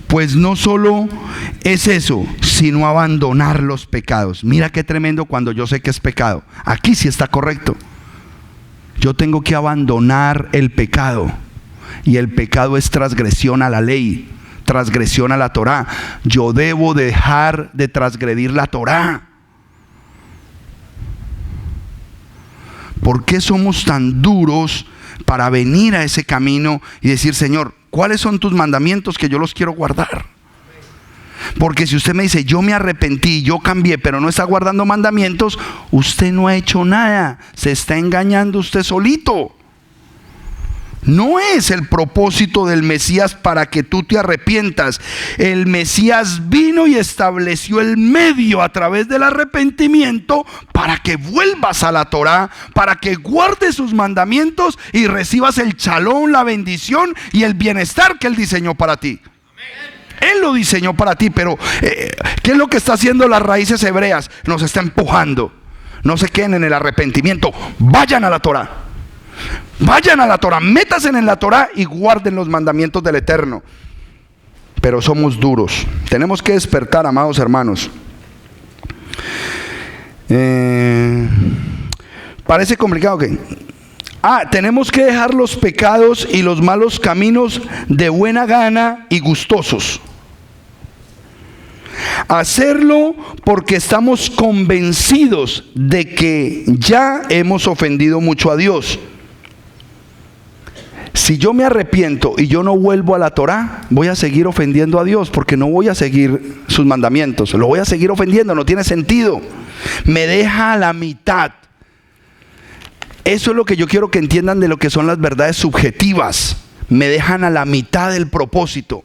Pues no solo es eso, sino abandonar los pecados. Mira qué tremendo cuando yo sé que es pecado. Aquí sí está correcto. Yo tengo que abandonar el pecado. Y el pecado es transgresión a la ley, transgresión a la Torá. Yo debo dejar de transgredir la Torá. ¿Por qué somos tan duros para venir a ese camino y decir, Señor, ¿cuáles son tus mandamientos que yo los quiero guardar? Porque si usted me dice, yo me arrepentí, yo cambié, pero no está guardando mandamientos, usted no ha hecho nada, se está engañando usted solito. No es el propósito del Mesías para que tú te arrepientas. El Mesías vino y estableció el medio a través del arrepentimiento para que vuelvas a la Torá, para que guardes sus mandamientos y recibas el shalom, la bendición y el bienestar que Él diseñó para ti. Él lo diseñó para ti, pero ¿qué es lo que está haciendo las raíces hebreas? Nos está empujando. No se queden en el arrepentimiento, vayan a la Torá. Vayan a la Torá, métanse en la Torá y guarden los mandamientos del Eterno. Pero somos duros. Tenemos que despertar, amados hermanos. Parece complicado que... tenemos que dejar los pecados y los malos caminos de buena gana y gustosos. Hacerlo porque estamos convencidos de que ya hemos ofendido mucho a Dios. Si yo me arrepiento y yo no vuelvo a la Torá, voy a seguir ofendiendo a Dios porque no voy a seguir sus mandamientos. Lo voy a seguir ofendiendo, no tiene sentido. Me deja a la mitad. Eso es lo que yo quiero que entiendan de lo que son las verdades subjetivas. Me dejan a la mitad del propósito.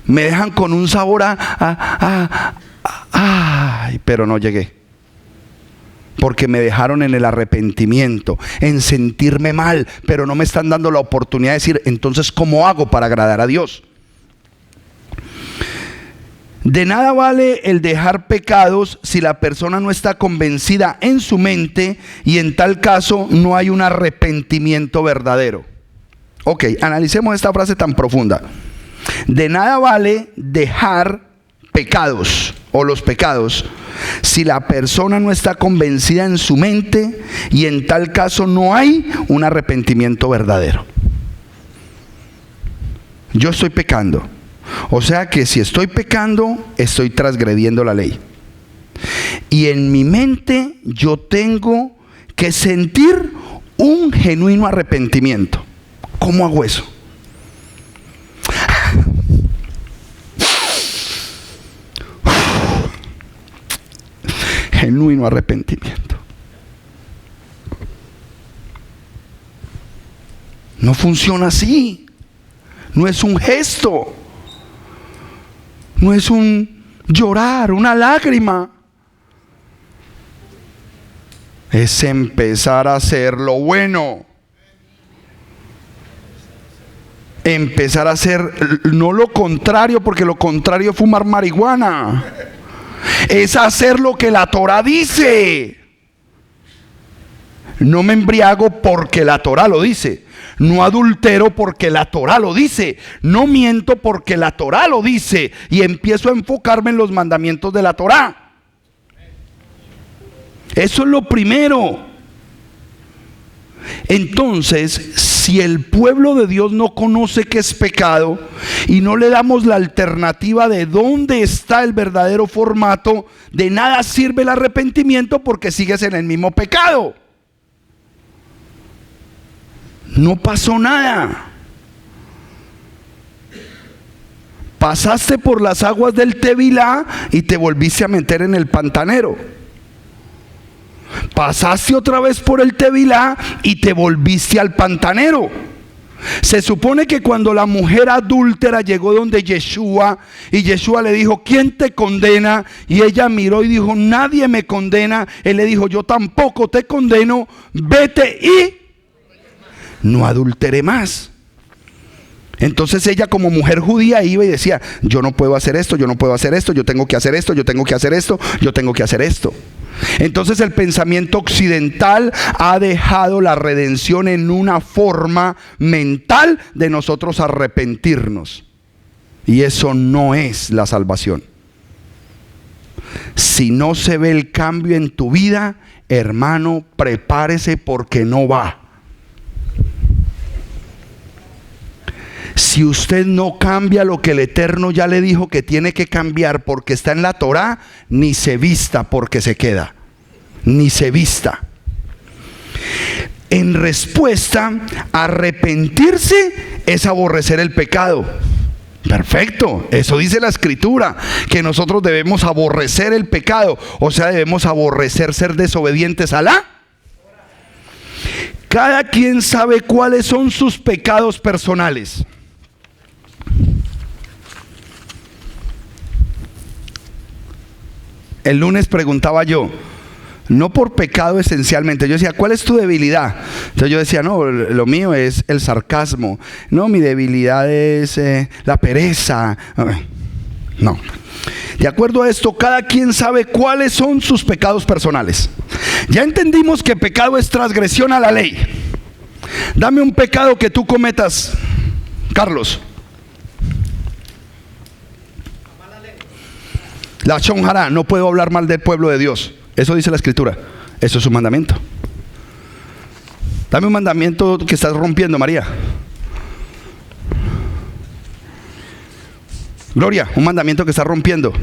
Me dejan con un sabor pero no llegué. Porque me dejaron en el arrepentimiento, en sentirme mal, pero no me están dando la oportunidad de decir, entonces, ¿cómo hago para agradar a Dios? De nada vale el dejar pecados si la persona no está convencida en su mente y en tal caso no hay un arrepentimiento verdadero. Ok, analicemos esta frase tan profunda. De nada vale dejar pecados o los pecados si la persona no está convencida en su mente y en tal caso no hay un arrepentimiento verdadero. Yo estoy pecando. O sea que si estoy pecando, estoy transgrediendo la ley. Y en mi mente yo tengo que sentir un genuino arrepentimiento. ¿Cómo hago eso? Genuino arrepentimiento. No funciona así. No es un gesto. No es un llorar, una lágrima. Es empezar a hacer lo bueno. Empezar a hacer no lo contrario, porque lo contrario es fumar marihuana. Es hacer lo que la Torá dice. No me embriago porque la Torá lo dice. No adultero porque la Torá lo dice. No miento porque la Torá lo dice. Y empiezo a enfocarme en los mandamientos de la Torá. Eso es lo primero. Entonces, si el pueblo de Dios no conoce qué es pecado y no le damos la alternativa de dónde está el verdadero formato, de nada sirve el arrepentimiento porque sigues en el mismo pecado. No pasó nada. Pasaste por las aguas del Tevilá y te volviste a meter en el pantanero. Pasaste otra vez por el Tevilá y te volviste al pantanero. Se supone que cuando la mujer adúltera llegó donde Yeshua y Yeshua le dijo, ¿quién te condena? Y ella miró y dijo, nadie me condena. Él le dijo, yo tampoco te condeno, vete y no adultere más. Entonces ella, como mujer judía, iba y decía, yo no puedo hacer esto, yo no puedo hacer esto, yo tengo que hacer esto, yo tengo que hacer esto, yo tengo que hacer esto. Entonces el pensamiento occidental ha dejado la redención en una forma mental de nosotros arrepentirnos. Y eso no es la salvación. Si no se ve el cambio en tu vida, hermano, prepárese porque no va. Si usted no cambia lo que el Eterno ya le dijo que tiene que cambiar porque está en la Torá, ni se vista porque se queda. Ni se vista. En respuesta, arrepentirse es aborrecer el pecado. Perfecto, eso dice la Escritura, que nosotros debemos aborrecer el pecado. O sea, debemos aborrecer ser desobedientes a la. Cada quien sabe cuáles son sus pecados personales. El lunes preguntaba yo, no por pecado esencialmente, yo decía, ¿cuál es tu debilidad? Entonces yo decía, no, lo mío es el sarcasmo, no, mi debilidad es la pereza. No, de acuerdo a esto, cada quien sabe cuáles son sus pecados personales. Ya entendimos que pecado es transgresión a la ley. Dame un pecado que tú cometas, Carlos. La Lashon Hará, no puedo hablar mal del pueblo de Dios. Eso dice la Escritura. Eso es un mandamiento. Dame un mandamiento que estás rompiendo, María. Gloria, un mandamiento que estás rompiendo.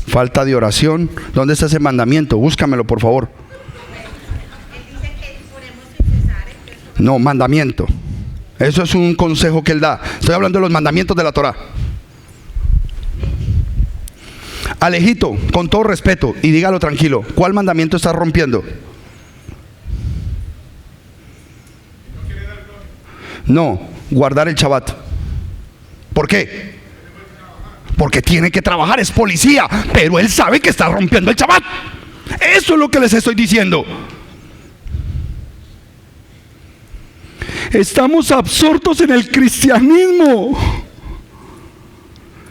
Falta de oración. ¿Dónde está ese mandamiento? Búscamelo, por favor. No, mandamiento. Eso es un consejo que él da. Estoy hablando de los mandamientos de la Torá. Alejito, con todo respeto, y dígalo tranquilo, ¿cuál mandamiento estás rompiendo? No, guardar el Shabbat. ¿Por qué? Porque tiene que trabajar, es policía, pero él sabe que está rompiendo el Shabbat. Eso es lo que les estoy diciendo. Estamos absortos en el cristianismo.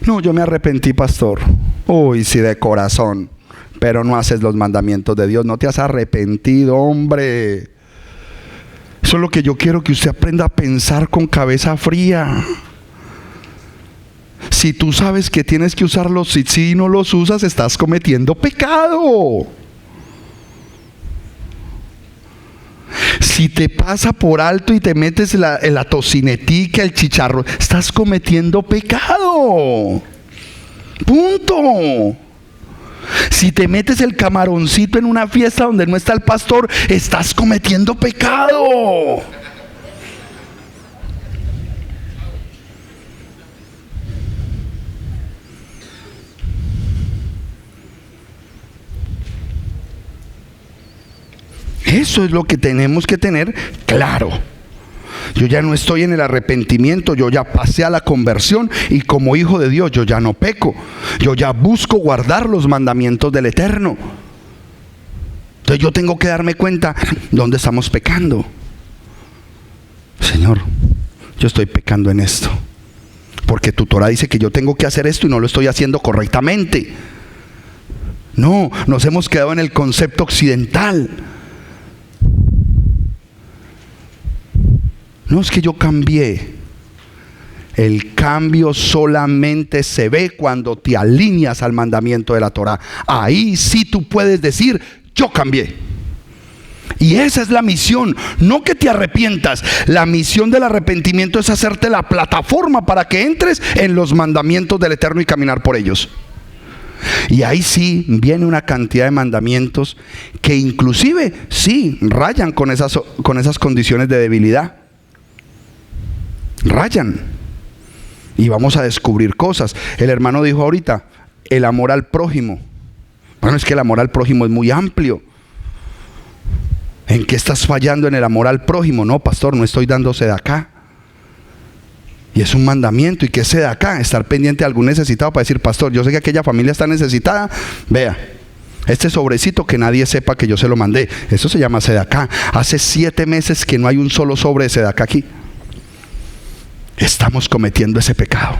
No, yo me arrepentí, pastor. Uy, sí, de corazón. Pero no haces los mandamientos de Dios. No te has arrepentido, hombre. Eso es lo que yo quiero que usted aprenda a pensar con cabeza fría. Si tú sabes que tienes que usarlos, si no los usas, estás cometiendo pecado. Si te pasa por alto y te metes la tocinetica, el chicharrón, estás cometiendo pecado. Punto. Si te metes el camaroncito en una fiesta donde no está el pastor, estás cometiendo pecado. Eso es lo que tenemos que tener claro. Yo ya no estoy en el arrepentimiento, yo ya pasé a la conversión y como hijo de Dios yo ya no peco. Yo ya busco guardar los mandamientos del Eterno. Entonces yo tengo que darme cuenta dónde estamos pecando. Señor, yo estoy pecando en esto, porque tu Torah dice que yo tengo que hacer esto y no lo estoy haciendo correctamente. No, nos hemos quedado en el concepto occidental. No es que yo cambié. El cambio solamente se ve cuando te alineas al mandamiento de la Torah. Ahí sí tú puedes decir, yo cambié. Y esa es la misión, no que te arrepientas. La misión del arrepentimiento es hacerte la plataforma para que entres en los mandamientos del Eterno y caminar por ellos. Y ahí sí viene una cantidad de mandamientos que inclusive sí rayan con esas condiciones de debilidad. Rayan. Y vamos a descubrir cosas. El hermano dijo ahorita, el amor al prójimo. Bueno, es que el amor al prójimo es muy amplio. ¿En qué estás fallando en el amor al prójimo? No, pastor, no estoy dándose de acá. Y es un mandamiento. ¿Y qué se da acá? Estar pendiente de algún necesitado para decir, pastor, yo sé que aquella familia está necesitada. Vea, este sobrecito que nadie sepa que yo se lo mandé. Eso se llama sedacá. Hace 7 meses que no hay un solo sobre de sedacá aquí. Estamos cometiendo ese pecado.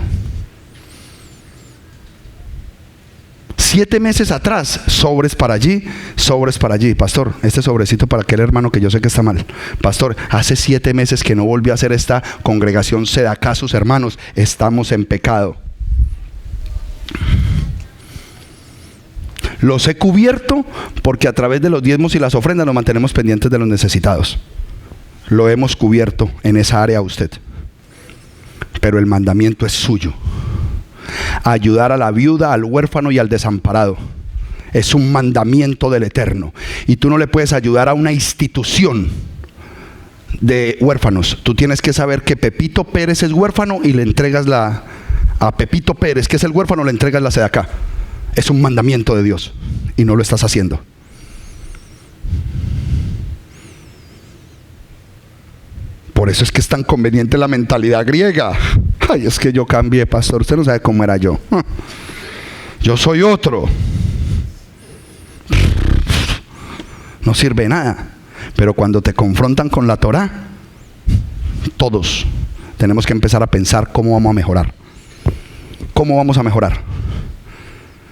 7 meses atrás, sobres para allí, sobres para allí. Pastor, este sobrecito para aquel hermano que yo sé que está mal. Pastor, hace 7 meses que no volví a hacer esta congregación sedacá, sus hermanos. Estamos en pecado. Los he cubierto porque a través de los diezmos y las ofrendas nos mantenemos pendientes de los necesitados. Lo hemos cubierto en esa área a usted. Pero el mandamiento es suyo. Ayudar a la viuda, al huérfano y al desamparado. Es un mandamiento del Eterno. Y tú no le puedes ayudar a una institución de huérfanos. Tú tienes que saber que Pepito Pérez es huérfano y le entregas a Pepito Pérez, que es el huérfano, le entregas la sedacá. Es un mandamiento de Dios y no lo estás haciendo. Por eso es que es tan conveniente la mentalidad griega. Ay, es que yo cambié, pastor. Usted no sabe cómo era yo. Yo soy otro. No sirve de nada. Pero cuando te confrontan con la Torah, todos tenemos que empezar a pensar cómo vamos a mejorar. ¿Cómo vamos a mejorar?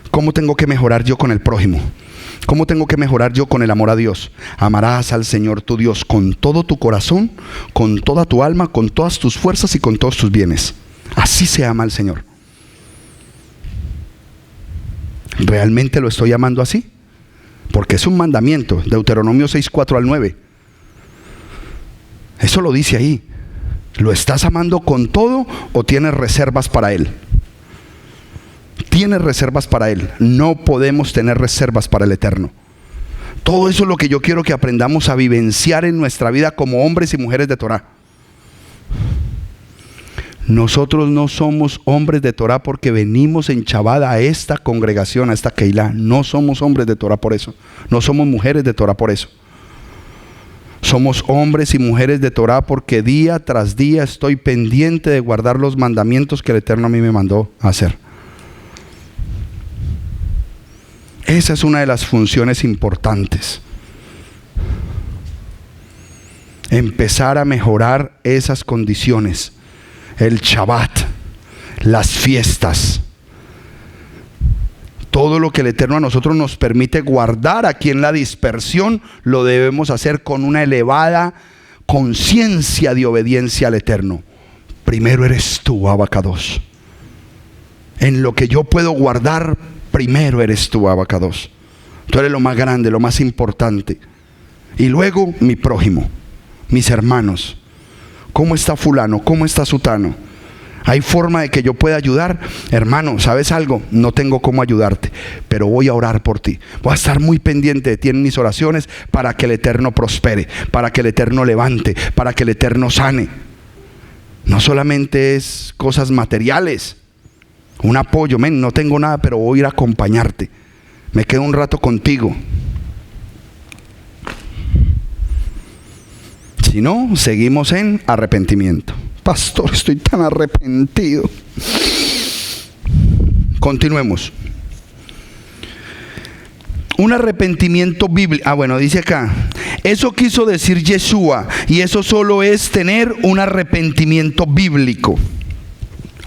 ¿Cómo tengo que mejorar yo con el prójimo? ¿Cómo tengo que mejorar yo con el amor a Dios? Amarás al Señor tu Dios con todo tu corazón, con toda tu alma, con todas tus fuerzas y con todos tus bienes. Así se ama al Señor. ¿Realmente lo estoy amando así? Porque es un mandamiento. Deuteronomio 6:4 al 9. Eso lo dice ahí. ¿Lo estás amando con todo o tienes reservas para Él? Tienes reservas para Él. No podemos tener reservas para el Eterno. Todo eso es lo que yo quiero que aprendamos a vivenciar en nuestra vida como hombres y mujeres de Torah. Nosotros no somos hombres de Torah porque venimos en Chabad a esta congregación, a esta Keilah. No somos hombres de Torah por eso. No somos mujeres de Torah por eso. Somos hombres y mujeres de Torah porque día tras día estoy pendiente de guardar los mandamientos que el Eterno a mí me mandó a hacer. Esa es una de las funciones importantes. Empezar a mejorar esas condiciones. El Shabbat, las fiestas, todo lo que el Eterno a nosotros nos permite guardar aquí en la dispersión, lo debemos hacer con una elevada conciencia de obediencia al Eterno. Primero eres tú, Abacados. En lo que yo puedo guardar, primero eres tú, Abacados. Tú eres lo más grande, lo más importante. Y luego mi prójimo, mis hermanos. ¿Cómo está fulano? ¿Cómo está sutano? ¿Hay forma de que yo pueda ayudar? Hermano, ¿sabes algo? No tengo cómo ayudarte, pero voy a orar por ti. Voy a estar muy pendiente de ti en mis oraciones para que el Eterno prospere, para que el Eterno levante, para que el Eterno sane. No solamente es cosas materiales, un apoyo. No tengo nada, pero voy a ir a acompañarte. Me quedo un rato contigo. Si no, seguimos en arrepentimiento. Pastor, estoy tan arrepentido. Continuemos. Un arrepentimiento bíblico. Bueno, dice acá, eso quiso decir Yeshua, y eso solo es tener un arrepentimiento bíblico.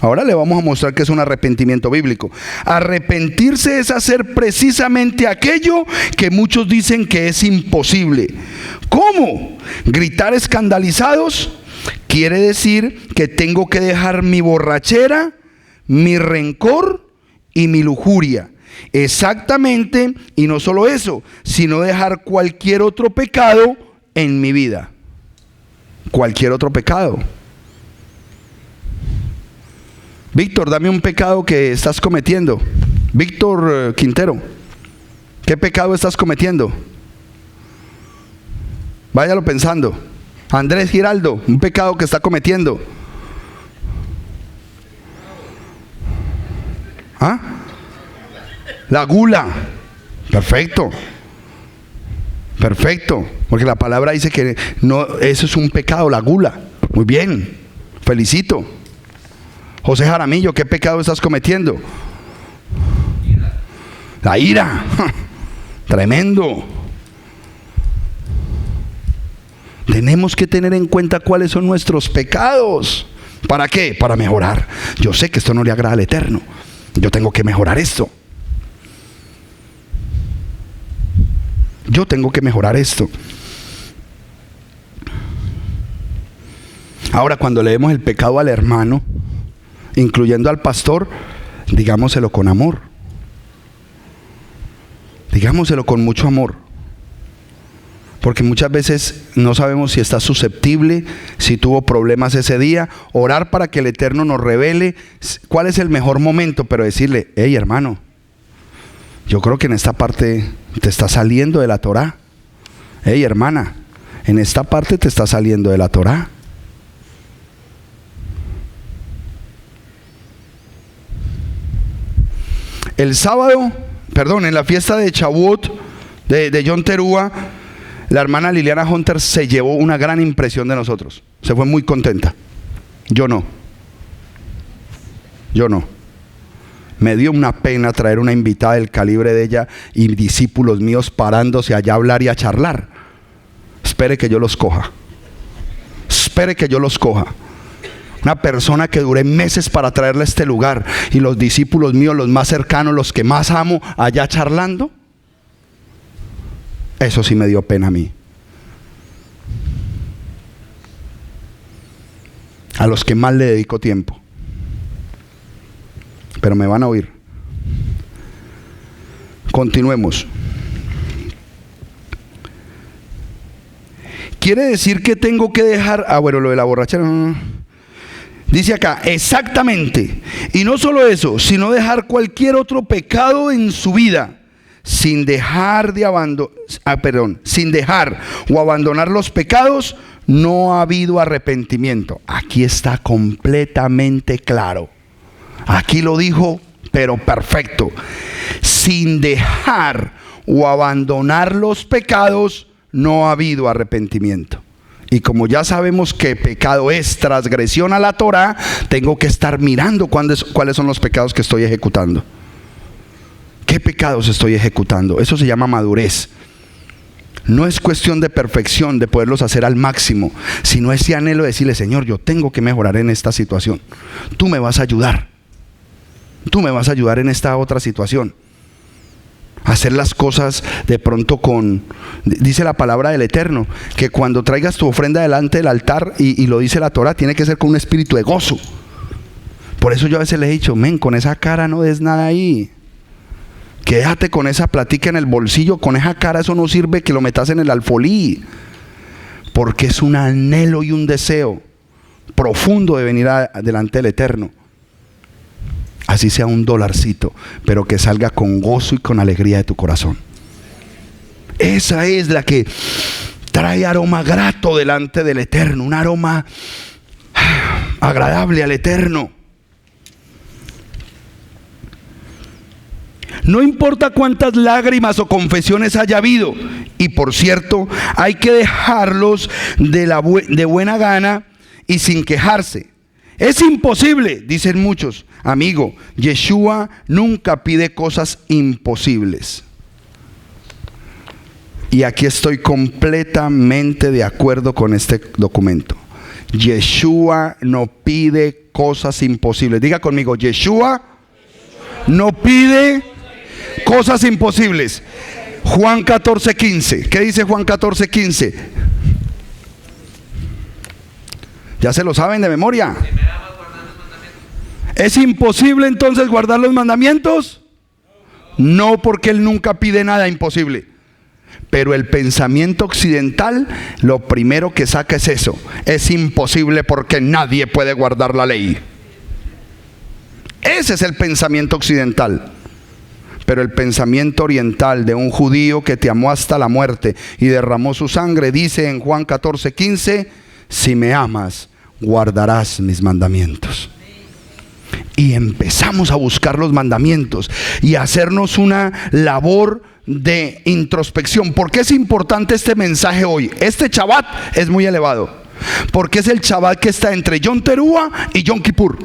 Ahora le vamos a mostrar que es un arrepentimiento bíblico. Arrepentirse es hacer precisamente aquello que muchos dicen que es imposible. ¿Cómo? Gritar escandalizados quiere decir que tengo que dejar mi borrachera, mi rencor y mi lujuria. Exactamente, y no solo eso, sino dejar cualquier otro pecado en mi vida. Cualquier otro pecado. Víctor, dame un pecado que estás cometiendo. Víctor Quintero, ¿qué pecado estás cometiendo? Váyalo pensando. Andrés Giraldo, un pecado que está cometiendo. ¿Ah? La gula. Perfecto. Perfecto. Porque la palabra dice que no, eso es un pecado, la gula. Muy bien. Felicito. José Jaramillo, ¿qué pecado estás cometiendo? La ira. Tremendo. Tenemos que tener en cuenta cuáles son nuestros pecados. ¿Para qué? Para mejorar. Yo sé que esto no le agrada al Eterno. Yo tengo que mejorar esto. Yo tengo que mejorar esto. Ahora, cuando leemos el pecado al hermano, incluyendo al pastor, digámoselo con amor. Digámoselo con mucho amor. Porque muchas veces no sabemos si está susceptible, si tuvo problemas ese día. Orar para que el Eterno nos revele cuál es el mejor momento, pero decirle, hey hermano, yo creo que en esta parte te está saliendo de la Torá. Hey hermana, en esta parte te está saliendo de la Torá. El sábado, en la fiesta de Shavuot de Yom Teruah, la hermana Liliana Hunter se llevó una gran impresión de nosotros. Se fue muy contenta. Yo no. Me dio una pena traer una invitada del calibre de ella y discípulos míos parándose allá a hablar y a charlar. Espere que yo los coja. Una persona que duré meses para traerla a este lugar y los discípulos míos, los más cercanos, los que más amo, allá charlando. Eso sí me dio pena a mí. A los que más le dedico tiempo. Pero me van a oír. Continuemos. Quiere decir que tengo que dejar... lo de la borrachera... Dice acá, exactamente. Y no solo eso, sino dejar cualquier otro pecado en su vida. Sin dejar o abandonar los pecados, no ha habido arrepentimiento. Aquí está completamente claro. Aquí lo dijo, pero perfecto. Sin dejar o abandonar los pecados, no ha habido arrepentimiento. Y como ya sabemos que pecado es transgresión a la Torá, tengo que estar mirando cuáles son los pecados que estoy ejecutando. ¿Qué pecados estoy ejecutando? Eso se llama madurez. No es cuestión de perfección, de poderlos hacer al máximo, sino ese anhelo de decirle, Señor, yo tengo que mejorar en esta situación. Tú me vas a ayudar. Tú me vas a ayudar en esta otra situación. Hacer las cosas de pronto dice la palabra del Eterno, que cuando traigas tu ofrenda delante del altar, y lo dice la Torah, tiene que ser con un espíritu de gozo. Por eso yo a veces le he dicho, con esa cara no des nada ahí. Quédate con esa platica en el bolsillo, con esa cara eso no sirve que lo metas en el alfolí. Porque es un anhelo y un deseo profundo de venir delante del Eterno. Así sea un dolarcito, pero que salga con gozo y con alegría de tu corazón. Esa es la que trae aroma grato delante del Eterno, un aroma agradable al Eterno. No importa cuántas lágrimas o confesiones haya habido, y por cierto, hay que dejarlos de buena gana y sin quejarse. Es imposible, dicen muchos. Amigo, Yeshua nunca pide cosas imposibles. Y aquí estoy completamente de acuerdo con este documento. Yeshua no pide cosas imposibles. Diga conmigo, Yeshua no pide cosas imposibles. Juan 14:15. ¿Qué dice Juan 14:15? ¿Ya se lo saben de memoria? ¿Es imposible entonces guardar los mandamientos? No, porque Él nunca pide nada imposible. Pero el pensamiento occidental, lo primero que saca es eso. Es imposible porque nadie puede guardar la ley. Ese es el pensamiento occidental. Pero el pensamiento oriental de un judío que te amó hasta la muerte y derramó su sangre, dice en Juan 14:15, si me amas, guardarás mis mandamientos. Y empezamos a buscar los mandamientos y a hacernos una labor de introspección. ¿Por qué es importante este mensaje hoy? Este Shabbat es muy elevado, porque es el Shabbat que está entre Yom Teruah y Yom Kippur.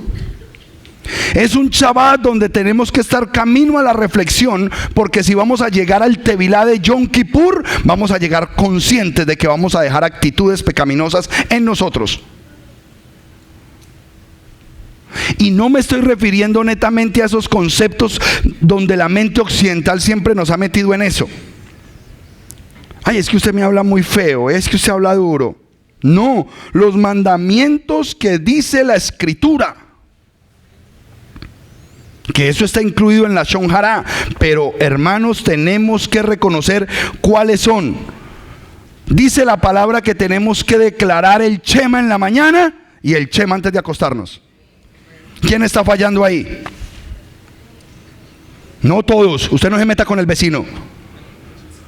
Es un Shabbat donde tenemos que estar camino a la reflexión, porque si vamos a llegar al Tevilá de Yom Kippur, vamos a llegar conscientes de que vamos a dejar actitudes pecaminosas en nosotros. Y no me estoy refiriendo netamente a esos conceptos donde la mente occidental siempre nos ha metido en eso. Ay, es que usted me habla muy feo, es que usted habla duro. No, los mandamientos que dice la Escritura, que eso está incluido en la Lashon Hara, pero hermanos, tenemos que reconocer cuáles son. Dice la palabra que tenemos que declarar el Shema en la mañana y el Shema antes de acostarnos. ¿Quién está fallando ahí? No todos. Usted no se meta con el vecino,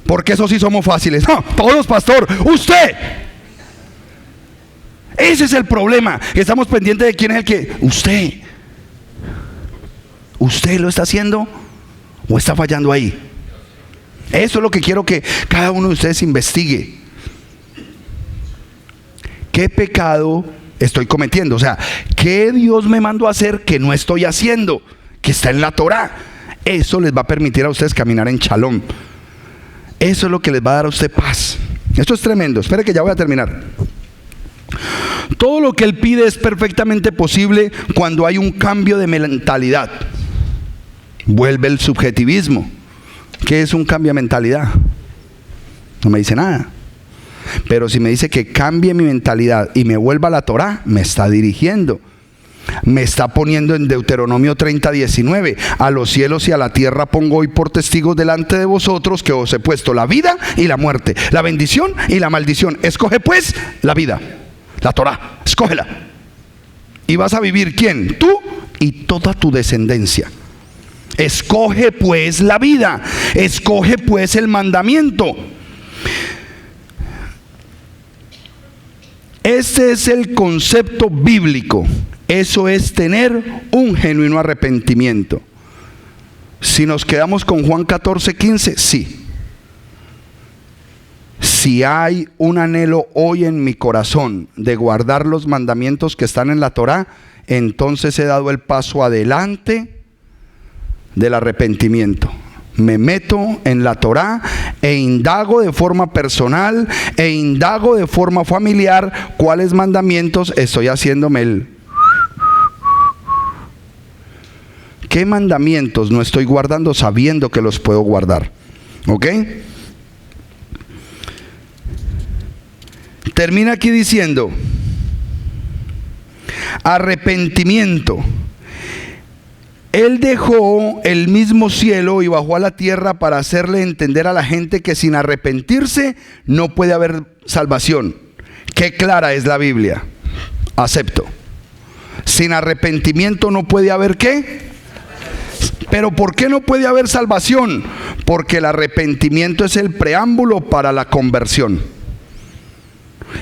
porque eso sí somos fáciles. No, todos, pastor. Usted. Ese es el problema. Estamos pendientes de quién es el que. ¿Usted lo está haciendo o está fallando ahí? Eso es lo que quiero que cada uno de ustedes investigue. ¿Qué pecado estoy cometiendo? O sea, ¿qué Dios me mandó a hacer que no estoy haciendo? Que está en la Torah. Eso les va a permitir a ustedes caminar en shalom. Eso es lo que les va a dar a usted paz. Esto es tremendo. Espere que ya voy a terminar. Todo lo que Él pide es perfectamente posible cuando hay un cambio de mentalidad. Vuelve el subjetivismo. ¿Qué es un cambio de mentalidad? No me dice nada. Pero si me dice que cambie mi mentalidad y me vuelva a la Torah, me está dirigiendo. Me está poniendo en Deuteronomio 30:19. A los cielos y a la tierra pongo hoy por testigos delante de vosotros que os he puesto la vida y la muerte, la bendición y la maldición. Escoge pues la vida, la Torah, escógela. Y vas a vivir, ¿quién? Tú y toda tu descendencia. Escoge pues la vida, escoge pues el mandamiento. Este es el concepto bíblico. Eso es tener un genuino arrepentimiento. Si nos quedamos con Juan 14:15, sí. Si hay un anhelo hoy en mi corazón de guardar los mandamientos que están en la Torah, entonces he dado el paso adelante del arrepentimiento. Me meto en la Torah e indago de forma personal e indago de forma familiar cuáles mandamientos estoy haciéndome ¿qué mandamientos no estoy guardando sabiendo que los puedo guardar? ¿Ok? Termina aquí diciendo arrepentimiento. Él dejó el mismo cielo y bajó a la tierra para hacerle entender a la gente que sin arrepentirse no puede haber salvación. Qué clara es la Biblia. Acepto. Sin arrepentimiento no puede haber ¿qué? Pero ¿por qué no puede haber salvación? Porque el arrepentimiento es el preámbulo para la conversión.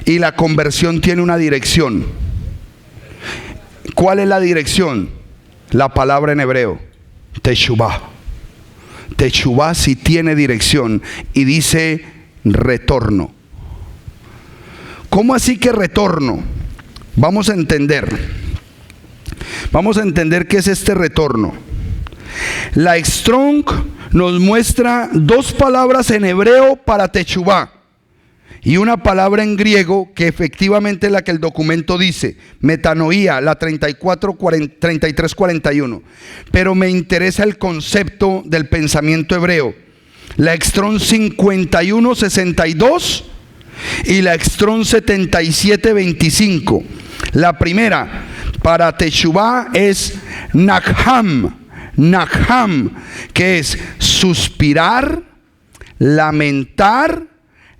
Y la conversión tiene una dirección. ¿Cuál es la dirección? La palabra en hebreo, teshuvah. Teshuvah sí tiene dirección y dice retorno. ¿Cómo así que retorno? Vamos a entender qué es este retorno. La Strong nos muestra dos palabras en hebreo para teshuvah y una palabra en griego que efectivamente es la que el documento dice, metanoía, la 3341. Pero me interesa el concepto del pensamiento hebreo. La Strong 5162 y la Strong 7725. La primera para teshuvah es nakham, que es suspirar, lamentar,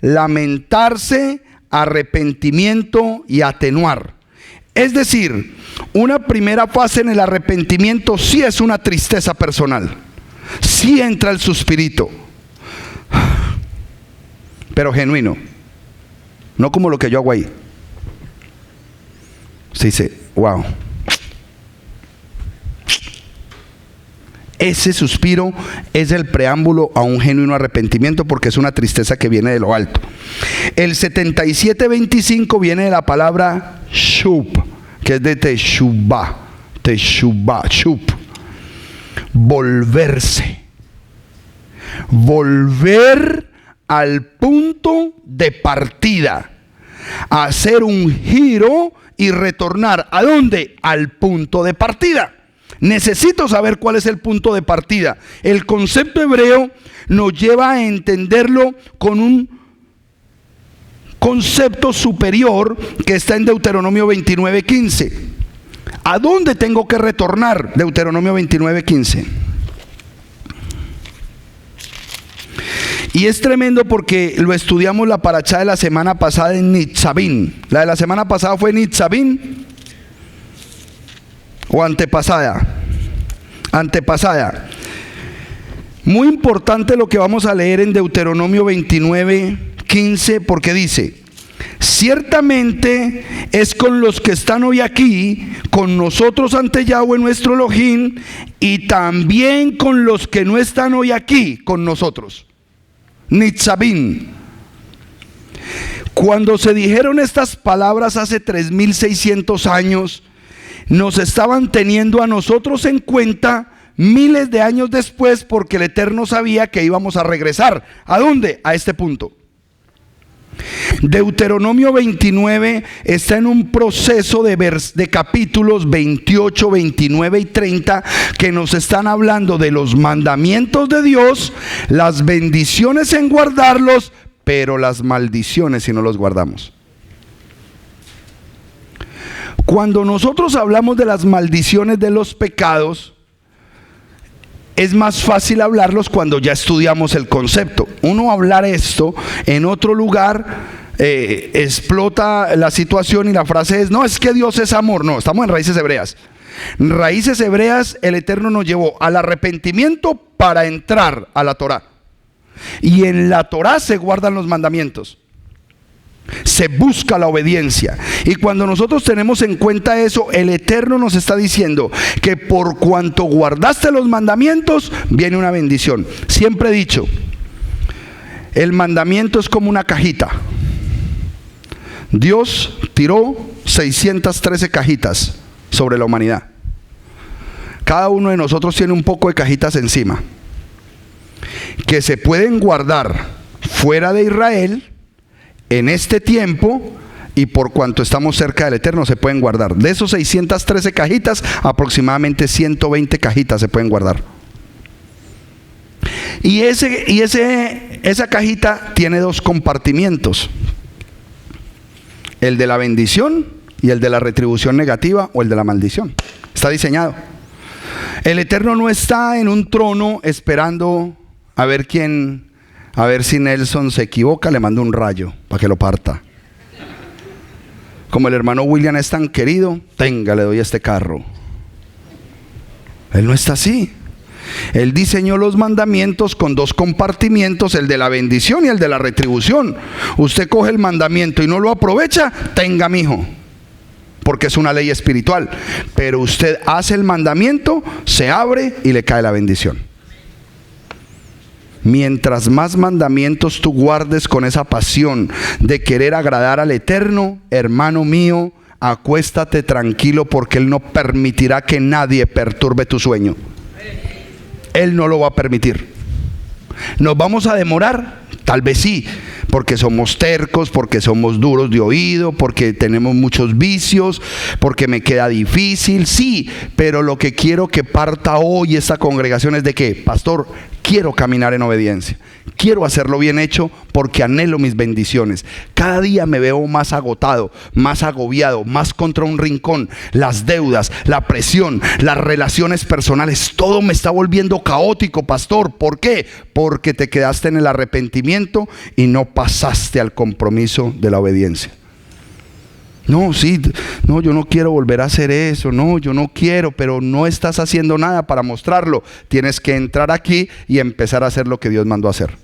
lamentarse, arrepentimiento y atenuar. Es decir, una primera fase en el arrepentimiento sí es una tristeza personal, sí entra el suspirito, pero genuino, no como lo que yo hago ahí. Se dice, wow. Ese suspiro es el preámbulo a un genuino arrepentimiento porque es una tristeza que viene de lo alto. El 7725 viene de la palabra shub, que es de teshuvah, shub. Volverse. Volver al punto de partida. Hacer un giro y retornar. ¿A dónde? Al punto de partida. Necesito saber cuál es el punto de partida. El concepto hebreo nos lleva a entenderlo con un concepto superior que está en Deuteronomio 29:15. ¿A dónde tengo que retornar? Deuteronomio 29:15. Y es tremendo porque lo estudiamos la parachá de la semana pasada en Nitzavim. La de la semana pasada fue Nitzavim. O antepasada. Muy importante lo que vamos a leer en Deuteronomio 29:15, porque dice: ciertamente es con los que están hoy aquí, con nosotros ante Yahweh nuestro Elohim, y también con los que no están hoy aquí con nosotros. Nitzavim. Cuando se dijeron estas palabras hace 3600 años, nos estaban teniendo a nosotros en cuenta miles de años después, porque el Eterno sabía que íbamos a regresar. ¿A dónde? A este punto. Deuteronomio 29 está en un proceso de capítulos 28, 29 y 30 que nos están hablando de los mandamientos de Dios, las bendiciones en guardarlos, pero las maldiciones si no los guardamos. Cuando nosotros hablamos de las maldiciones de los pecados, es más fácil hablarlos cuando ya estudiamos el concepto. Uno hablar esto en otro lugar explota la situación y la frase es: no, es que Dios es amor. No, estamos en raíces hebreas. En raíces hebreas el Eterno nos llevó al arrepentimiento para entrar a la Torá. Y en la Torá se guardan los mandamientos. Se busca la obediencia. Y cuando nosotros tenemos en cuenta eso, el Eterno nos está diciendo que por cuanto guardaste los mandamientos, viene una bendición. Siempre he dicho, el mandamiento es como una cajita. Dios tiró 613 cajitas sobre la humanidad. Cada uno de nosotros tiene un poco de cajitas encima, que se pueden guardar fuera de Israel en este tiempo, y por cuanto estamos cerca del Eterno se pueden guardar. De esos 613 cajitas, aproximadamente 120 cajitas se pueden guardar. Y esa cajita tiene dos compartimientos: el de la bendición y el de la retribución negativa o el de la maldición. Está diseñado. El Eterno no está en un trono esperando a ver si Nelson se equivoca, le mando un rayo para que lo parta. como el hermano William es tan querido, tenga, le doy este carro. Él no está así. Él diseñó los mandamientos con dos compartimientos, el de la bendición y el de la retribución. Usted coge el mandamiento y no lo aprovecha, tenga, mijo, porque es una ley espiritual. Pero usted hace el mandamiento, se abre y le cae la bendición. Mientras más mandamientos tú guardes con esa pasión de querer agradar al Eterno, hermano mío, acuéstate tranquilo, porque Él no permitirá que nadie perturbe tu sueño. Él no lo va a permitir. ¿Nos vamos a demorar? Tal vez sí, porque somos tercos, porque somos duros de oído, porque tenemos muchos vicios, porque me queda difícil, sí. Pero lo que quiero que parta hoy esta congregación es de que, pastor, quiero caminar en obediencia, quiero hacerlo bien hecho, porque anhelo mis bendiciones. Cada día me veo más agotado, más agobiado, más contra un rincón. Las deudas, la presión, las relaciones personales, todo me está volviendo caótico, pastor. ¿Por qué? Porque te quedaste en el arrepentimiento y no pasaste al compromiso de la obediencia. No, sí, no, yo no quiero volver a hacer eso, no, yo no quiero, pero no estás haciendo nada para mostrarlo. Tienes que entrar aquí y empezar a hacer lo que Dios mandó a hacer.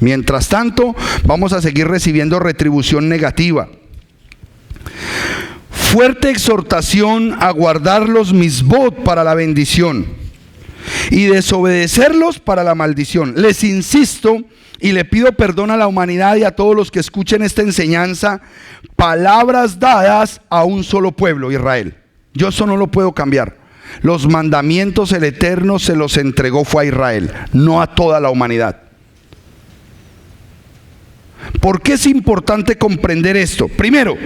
Mientras tanto, vamos a seguir recibiendo retribución negativa. Fuerte exhortación a guardar los misbot para la bendición y desobedecerlos para la maldición. Les insisto y le pido perdón a la humanidad y a todos los que escuchen esta enseñanza, palabras dadas a un solo pueblo, Israel. Yo eso no lo puedo cambiar. Los mandamientos el Eterno se los entregó fue a Israel, no a toda la humanidad. ¿Por qué es importante comprender esto? Primero,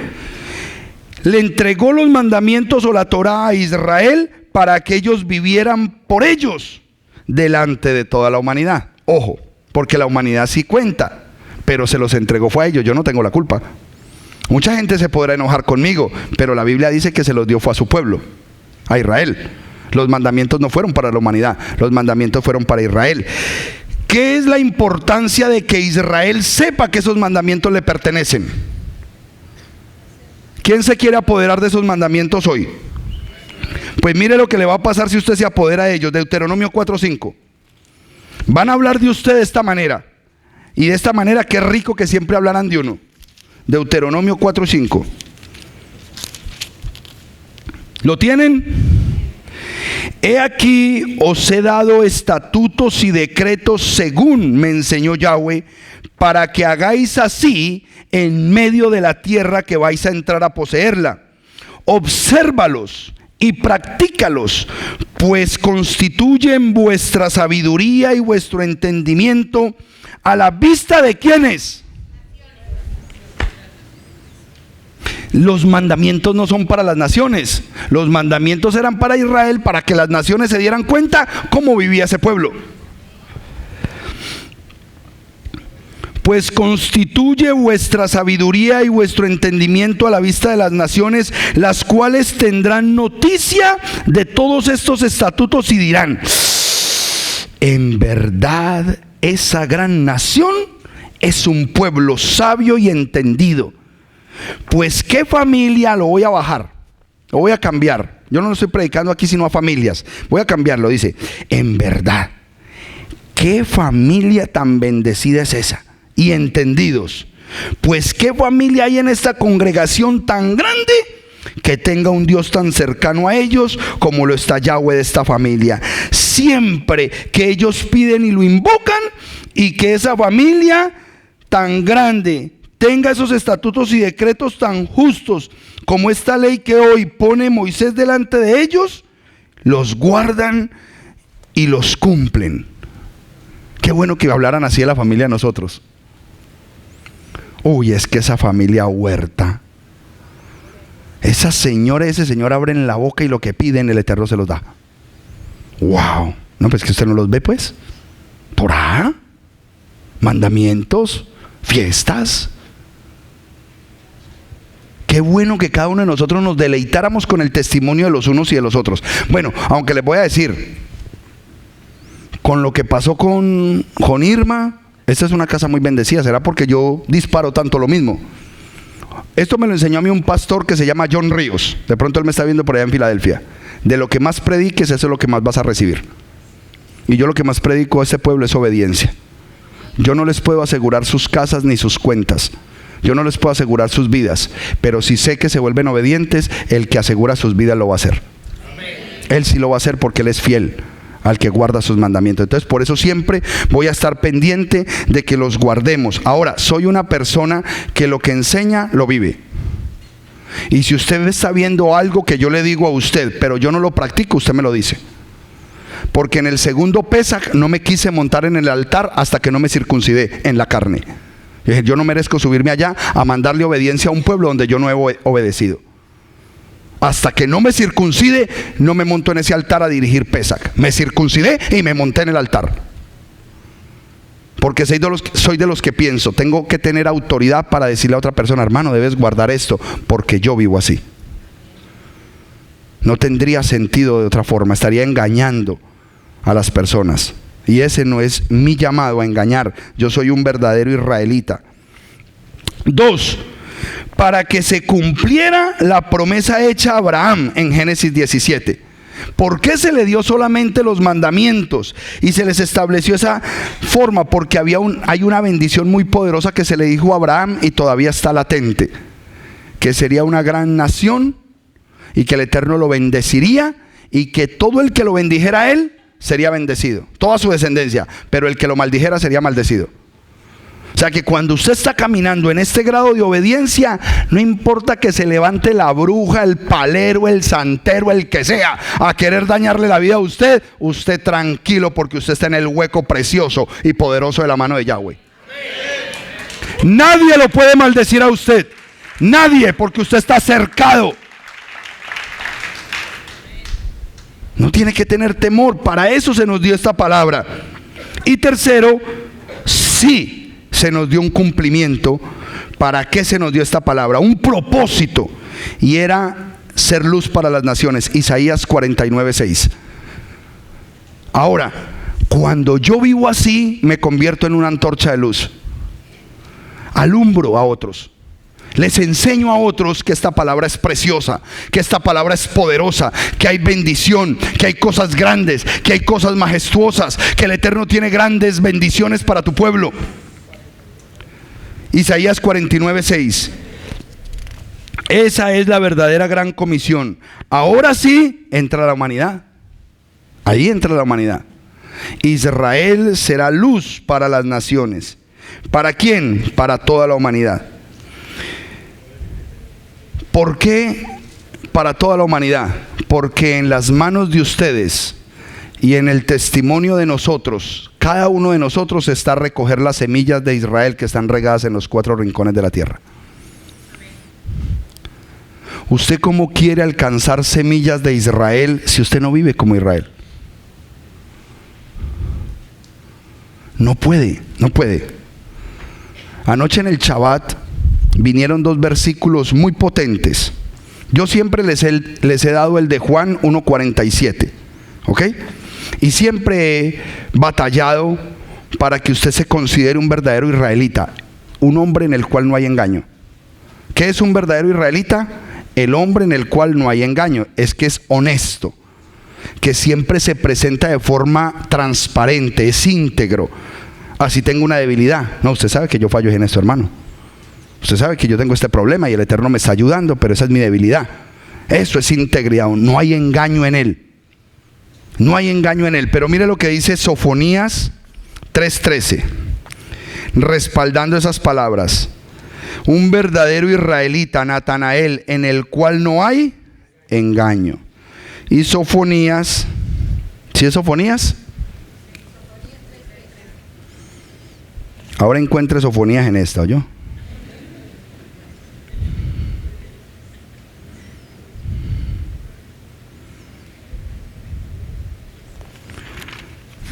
le entregó los mandamientos o la Torá a Israel para que ellos vivieran por ellos delante de toda la humanidad. Ojo, porque la humanidad sí cuenta, pero se los entregó fue a ellos, yo no tengo la culpa. Mucha gente se podrá enojar conmigo, pero la Biblia dice que se los dio fue a su pueblo, a Israel. Los mandamientos no fueron para la humanidad, los mandamientos fueron para Israel. ¿Qué es la importancia de que Israel sepa que esos mandamientos le pertenecen? ¿Quién se quiere apoderar de esos mandamientos hoy? Pues mire lo que le va a pasar si usted se apodera de ellos. Deuteronomio 4:5. Van a hablar de usted de esta manera. Y de esta manera, qué rico que siempre hablaran de uno. Deuteronomio 4:5. ¿Lo tienen? He aquí os he dado estatutos y decretos según me enseñó Yahweh, para que hagáis así en medio de la tierra que vais a entrar a poseerla. Obsérvalos y practícalos, pues constituyen vuestra sabiduría y vuestro entendimiento a la vista de ¿quiénes? Los mandamientos no son para las naciones, los mandamientos eran para Israel, para que las naciones se dieran cuenta cómo vivía ese pueblo. Pues constituye vuestra sabiduría y vuestro entendimiento a la vista de las naciones, las cuales tendrán noticia de todos estos estatutos y dirán: en verdad esa gran nación es un pueblo sabio y entendido. Pues qué familia, lo voy a bajar, lo voy a cambiar. Yo no lo estoy predicando aquí sino a familias. Voy a cambiarlo, dice: en verdad, qué familia tan bendecida es esa. Y entendidos, pues qué familia hay en esta congregación tan grande que tenga un Dios tan cercano a ellos como lo está Yahweh de esta familia. Siempre que ellos piden y lo invocan, y que esa familia tan grande tenga esos estatutos y decretos tan justos como esta ley que hoy pone Moisés delante de ellos, los guardan y los cumplen. Qué bueno que hablaran así de la familia de nosotros. Uy, es que esa familia Huerta, esa señora y ese señor abren la boca y lo que piden el Eterno se los da. Wow. No, pues que usted no los ve, pues. Torá, mandamientos, fiestas. Qué bueno que cada uno de nosotros nos deleitáramos con el testimonio de los unos y de los otros. Bueno, aunque les voy a decir, con lo que pasó con Irma, esta es una casa muy bendecida. ¿Será porque yo disparo tanto lo mismo? Esto me lo enseñó a mí un pastor que se llama John Ríos. De pronto él me está viendo por allá en Filadelfia. De lo que más prediques, eso es lo que más vas a recibir. Y yo lo que más predico a este pueblo es obediencia. Yo no les puedo asegurar sus casas ni sus cuentas. Yo no les puedo asegurar sus vidas. Pero si sé que se vuelven obedientes, el que asegura sus vidas lo va a hacer. Él sí lo va a hacer porque Él es fiel al que guarda sus mandamientos. Entonces por eso siempre voy a estar pendiente de que los guardemos. Ahora, soy una persona que lo que enseña lo vive. Y si usted está viendo algo que yo le digo a usted, pero yo no lo practico, usted me lo dice. Porque en el segundo Pesaj no me quise montar en el altar hasta que no me circuncidé en la carne. Dije, yo no merezco subirme allá a mandarle obediencia a un pueblo donde yo no he obedecido. Hasta que no me circuncide, no me monto en ese altar a dirigir Pesaj. Me circuncidé y me monté en el altar. Porque soy de los que pienso, tengo que tener autoridad para decirle a otra persona, hermano, debes guardar esto, porque yo vivo así. No tendría sentido de otra forma, estaría engañando a las personas. Y ese no es mi llamado a engañar. Yo soy un verdadero israelita. 2. Para que se cumpliera la promesa hecha a Abraham en Génesis 17. ¿Por qué se le dio solamente los mandamientos y se les estableció esa forma? Porque hay una bendición muy poderosa que se le dijo a Abraham y todavía está latente, que sería una gran nación y que el Eterno lo bendeciría y que todo el que lo bendijera a él sería bendecido, toda su descendencia, pero el que lo maldijera sería maldecido. O sea que cuando usted está caminando en este grado de obediencia, no importa que se levante la bruja, el palero, el santero, el que sea, a querer dañarle la vida a usted, usted tranquilo porque usted está en el hueco precioso y poderoso de la mano de Yahweh. Nadie lo puede maldecir a usted, nadie, porque usted está cercado. No tiene que tener temor, para eso se nos dio esta palabra. Y tercero, sí, se nos dio un cumplimiento. ¿Para qué se nos dio esta palabra? Un propósito, y era ser luz para las naciones. Isaías 49:6. Ahora, cuando yo vivo así, me convierto en una antorcha de luz. Alumbro a otros. Les enseño a otros que esta palabra es preciosa, que esta palabra es poderosa, que hay bendición, que hay cosas grandes, que hay cosas majestuosas, que el Eterno tiene grandes bendiciones para tu pueblo. Isaías 49:6. Esa es la verdadera gran comisión. Ahora sí entra la humanidad. Ahí entra la humanidad. Israel será luz para las naciones. ¿Para quién? Para toda la humanidad. ¿Por qué para toda la humanidad? Porque en las manos de ustedes y en el testimonio de nosotros, cada uno de nosotros está a recoger las semillas de Israel que están regadas en los 4 rincones de la tierra. ¿Usted cómo quiere alcanzar semillas de Israel si usted no vive como Israel? No puede, no puede. Anoche en el Shabbat vinieron 2 versículos muy potentes. Yo siempre les he dado el de Juan 1:47, ¿ok? Y siempre he batallado para que usted se considere un verdadero israelita, un hombre en el cual no hay engaño. ¿Qué es un verdadero israelita? El hombre en el cual no hay engaño, es que es honesto, que siempre se presenta de forma transparente, es íntegro. Así tengo una debilidad. No, usted sabe que yo fallo en esto, hermano. Usted sabe que yo tengo este problema y el Eterno me está ayudando, pero esa es mi debilidad. Eso es integridad, no hay engaño en él. No hay engaño en él. Pero mire lo que dice Sofonías 3:13, respaldando esas palabras. Un verdadero israelita, Natanael, en el cual no hay engaño. Y Sofonías, ¿sí es Sofonías? Ahora encuentre Sofonías en esta, ¿oyó?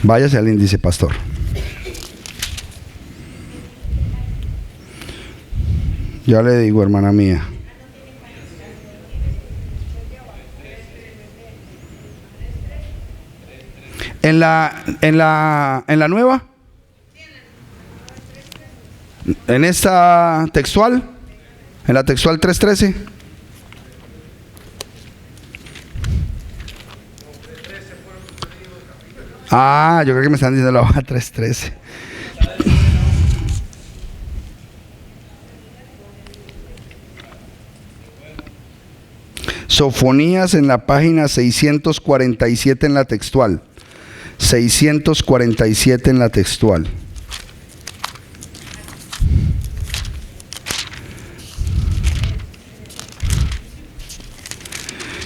Váyase al índice, pastor. Ya le digo, hermana mía. En la nueva, en esta textual, En la textual 3:13. Yo creo que me están diciendo la hoja 3:13. Sofonías en la página 647 en la textual. 647 en la textual.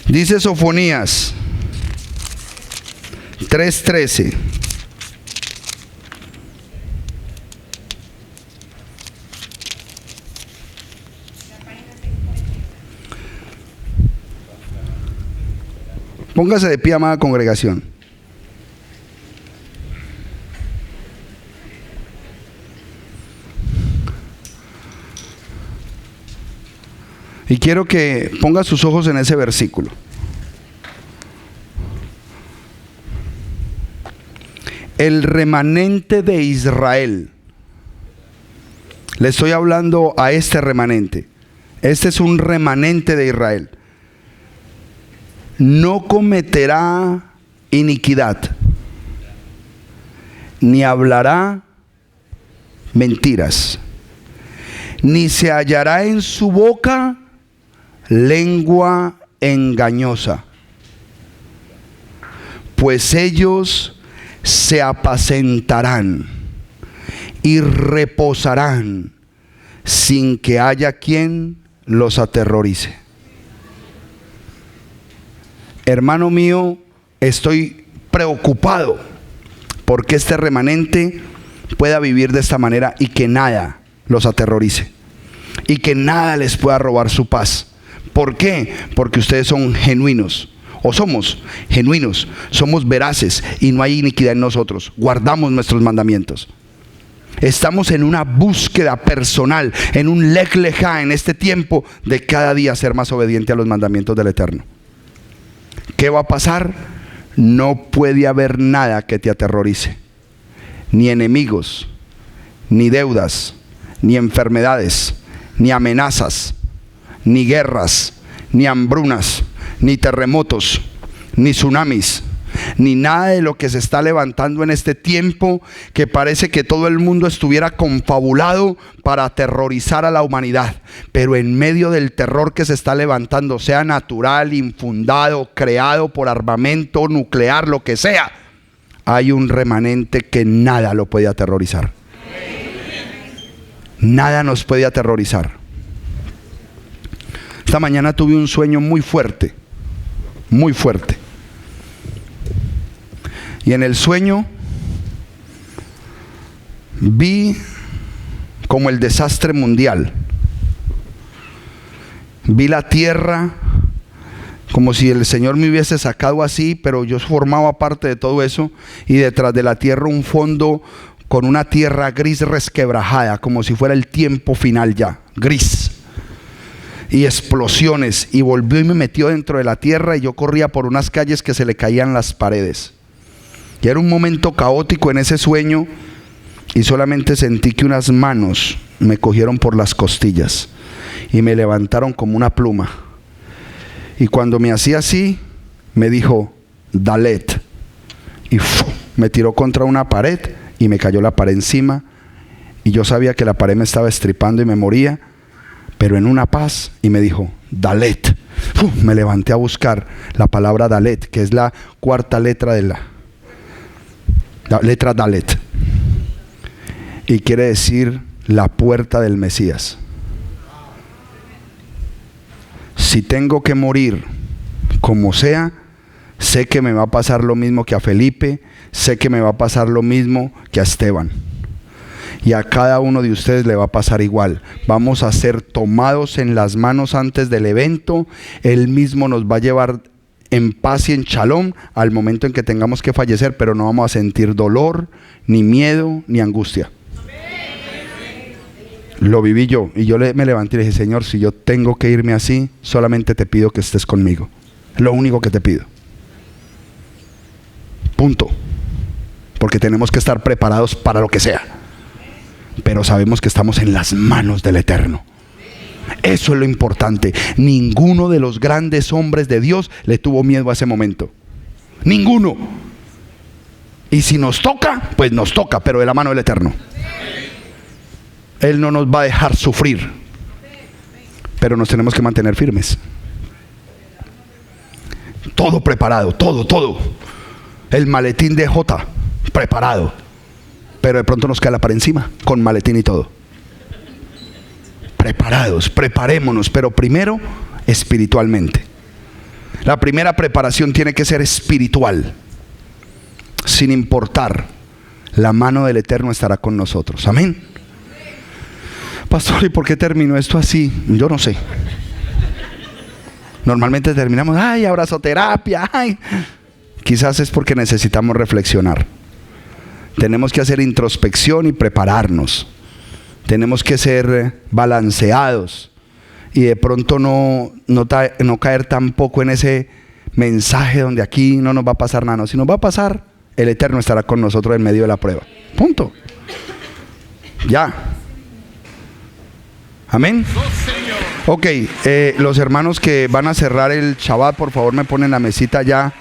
Dice Sofonías 3:13. Póngase de pie, amada congregación. Y quiero que ponga sus ojos en ese versículo. El remanente de Israel. Le estoy hablando a este remanente. Este es un remanente de Israel. No cometerá iniquidad, ni hablará mentiras, ni se hallará en su boca lengua engañosa, pues ellos se apacentarán y reposarán sin que haya quien los aterrorice. Hermano mío, estoy preocupado porque este remanente pueda vivir de esta manera y que nada los aterrorice y que nada les pueda robar su paz. ¿Por qué? Porque ustedes son genuinos, o somos genuinos, somos veraces y no hay iniquidad en nosotros, guardamos nuestros mandamientos. Estamos en una búsqueda personal, en un lej lejá en este tiempo de cada día ser más obediente a los mandamientos del Eterno. ¿Qué va a pasar? No puede haber nada que te aterrorice, ni enemigos, ni deudas, ni enfermedades, ni amenazas, ni guerras, ni hambrunas, ni terremotos, ni tsunamis, ni nada de lo que se está levantando en este tiempo, que parece que todo el mundo estuviera confabulado para aterrorizar a la humanidad. Pero en medio del terror que se está levantando, sea natural, infundado, creado por armamento nuclear, lo que sea, hay un remanente que nada lo puede aterrorizar. Nada nos puede aterrorizar. Esta mañana tuve un sueño muy fuerte, muy fuerte. Y en el sueño vi como el desastre mundial. Vi la tierra como si el Señor me hubiese sacado así, pero yo formaba parte de todo eso. Y detrás de la tierra un fondo con una tierra gris resquebrajada, como si fuera el tiempo final ya, gris. Y explosiones. Y volvió y me metió dentro de la tierra y yo corría por unas calles que se le caían las paredes. Y era un momento caótico en ese sueño y solamente sentí que unas manos me cogieron por las costillas y me levantaron como una pluma. Y cuando me hacía así, me dijo, Dalet. Y me tiró contra una pared y me cayó la pared encima. Y yo sabía que la pared me estaba estripando y me moría, pero en una paz, y me dijo, Dalet. Me levanté a buscar la palabra Dalet, que es la cuarta letra de la letra Dalet, y quiere decir la puerta del Mesías. Si tengo que morir como sea, sé que me va a pasar lo mismo que a Felipe, sé que me va a pasar lo mismo que a Esteban, y a cada uno de ustedes le va a pasar igual. Vamos a ser tomados en las manos antes del evento. Él mismo nos va a llevar en paz y en shalom al momento en que tengamos que fallecer, pero no vamos a sentir dolor, ni miedo, ni angustia. Lo viví yo, y yo me levanté y le dije, Señor, si yo tengo que irme así, solamente te pido que estés conmigo. Es lo único que te pido. Punto. Porque tenemos que estar preparados para lo que sea, pero sabemos que estamos en las manos del Eterno. Eso es lo importante. Ninguno de los grandes hombres de Dios le tuvo miedo a ese momento. Ninguno. Y si nos toca, pues nos toca, pero de la mano del Eterno. Él no nos va a dejar sufrir, pero nos tenemos que mantener firmes. Todo preparado, todo. El maletín de J preparado, pero de pronto nos cae la para encima, con maletín y todo. Preparados, preparémonos, pero primero espiritualmente. La primera preparación tiene que ser espiritual. Sin importar, la mano del Eterno estará con nosotros. Amén. Pastor, ¿y por qué terminó esto así? Yo no sé. Normalmente terminamos, ay, abrazoterapia, ay. Quizás es porque necesitamos reflexionar. Tenemos que hacer introspección y prepararnos. Tenemos que ser balanceados y de pronto no caer tampoco en ese mensaje donde aquí no nos va a pasar nada. No, si nos va a pasar, el Eterno estará con nosotros en medio de la prueba. Punto. Ya. Amén. Ok, los hermanos que van a cerrar el Shabbat, por favor me ponen la mesita ya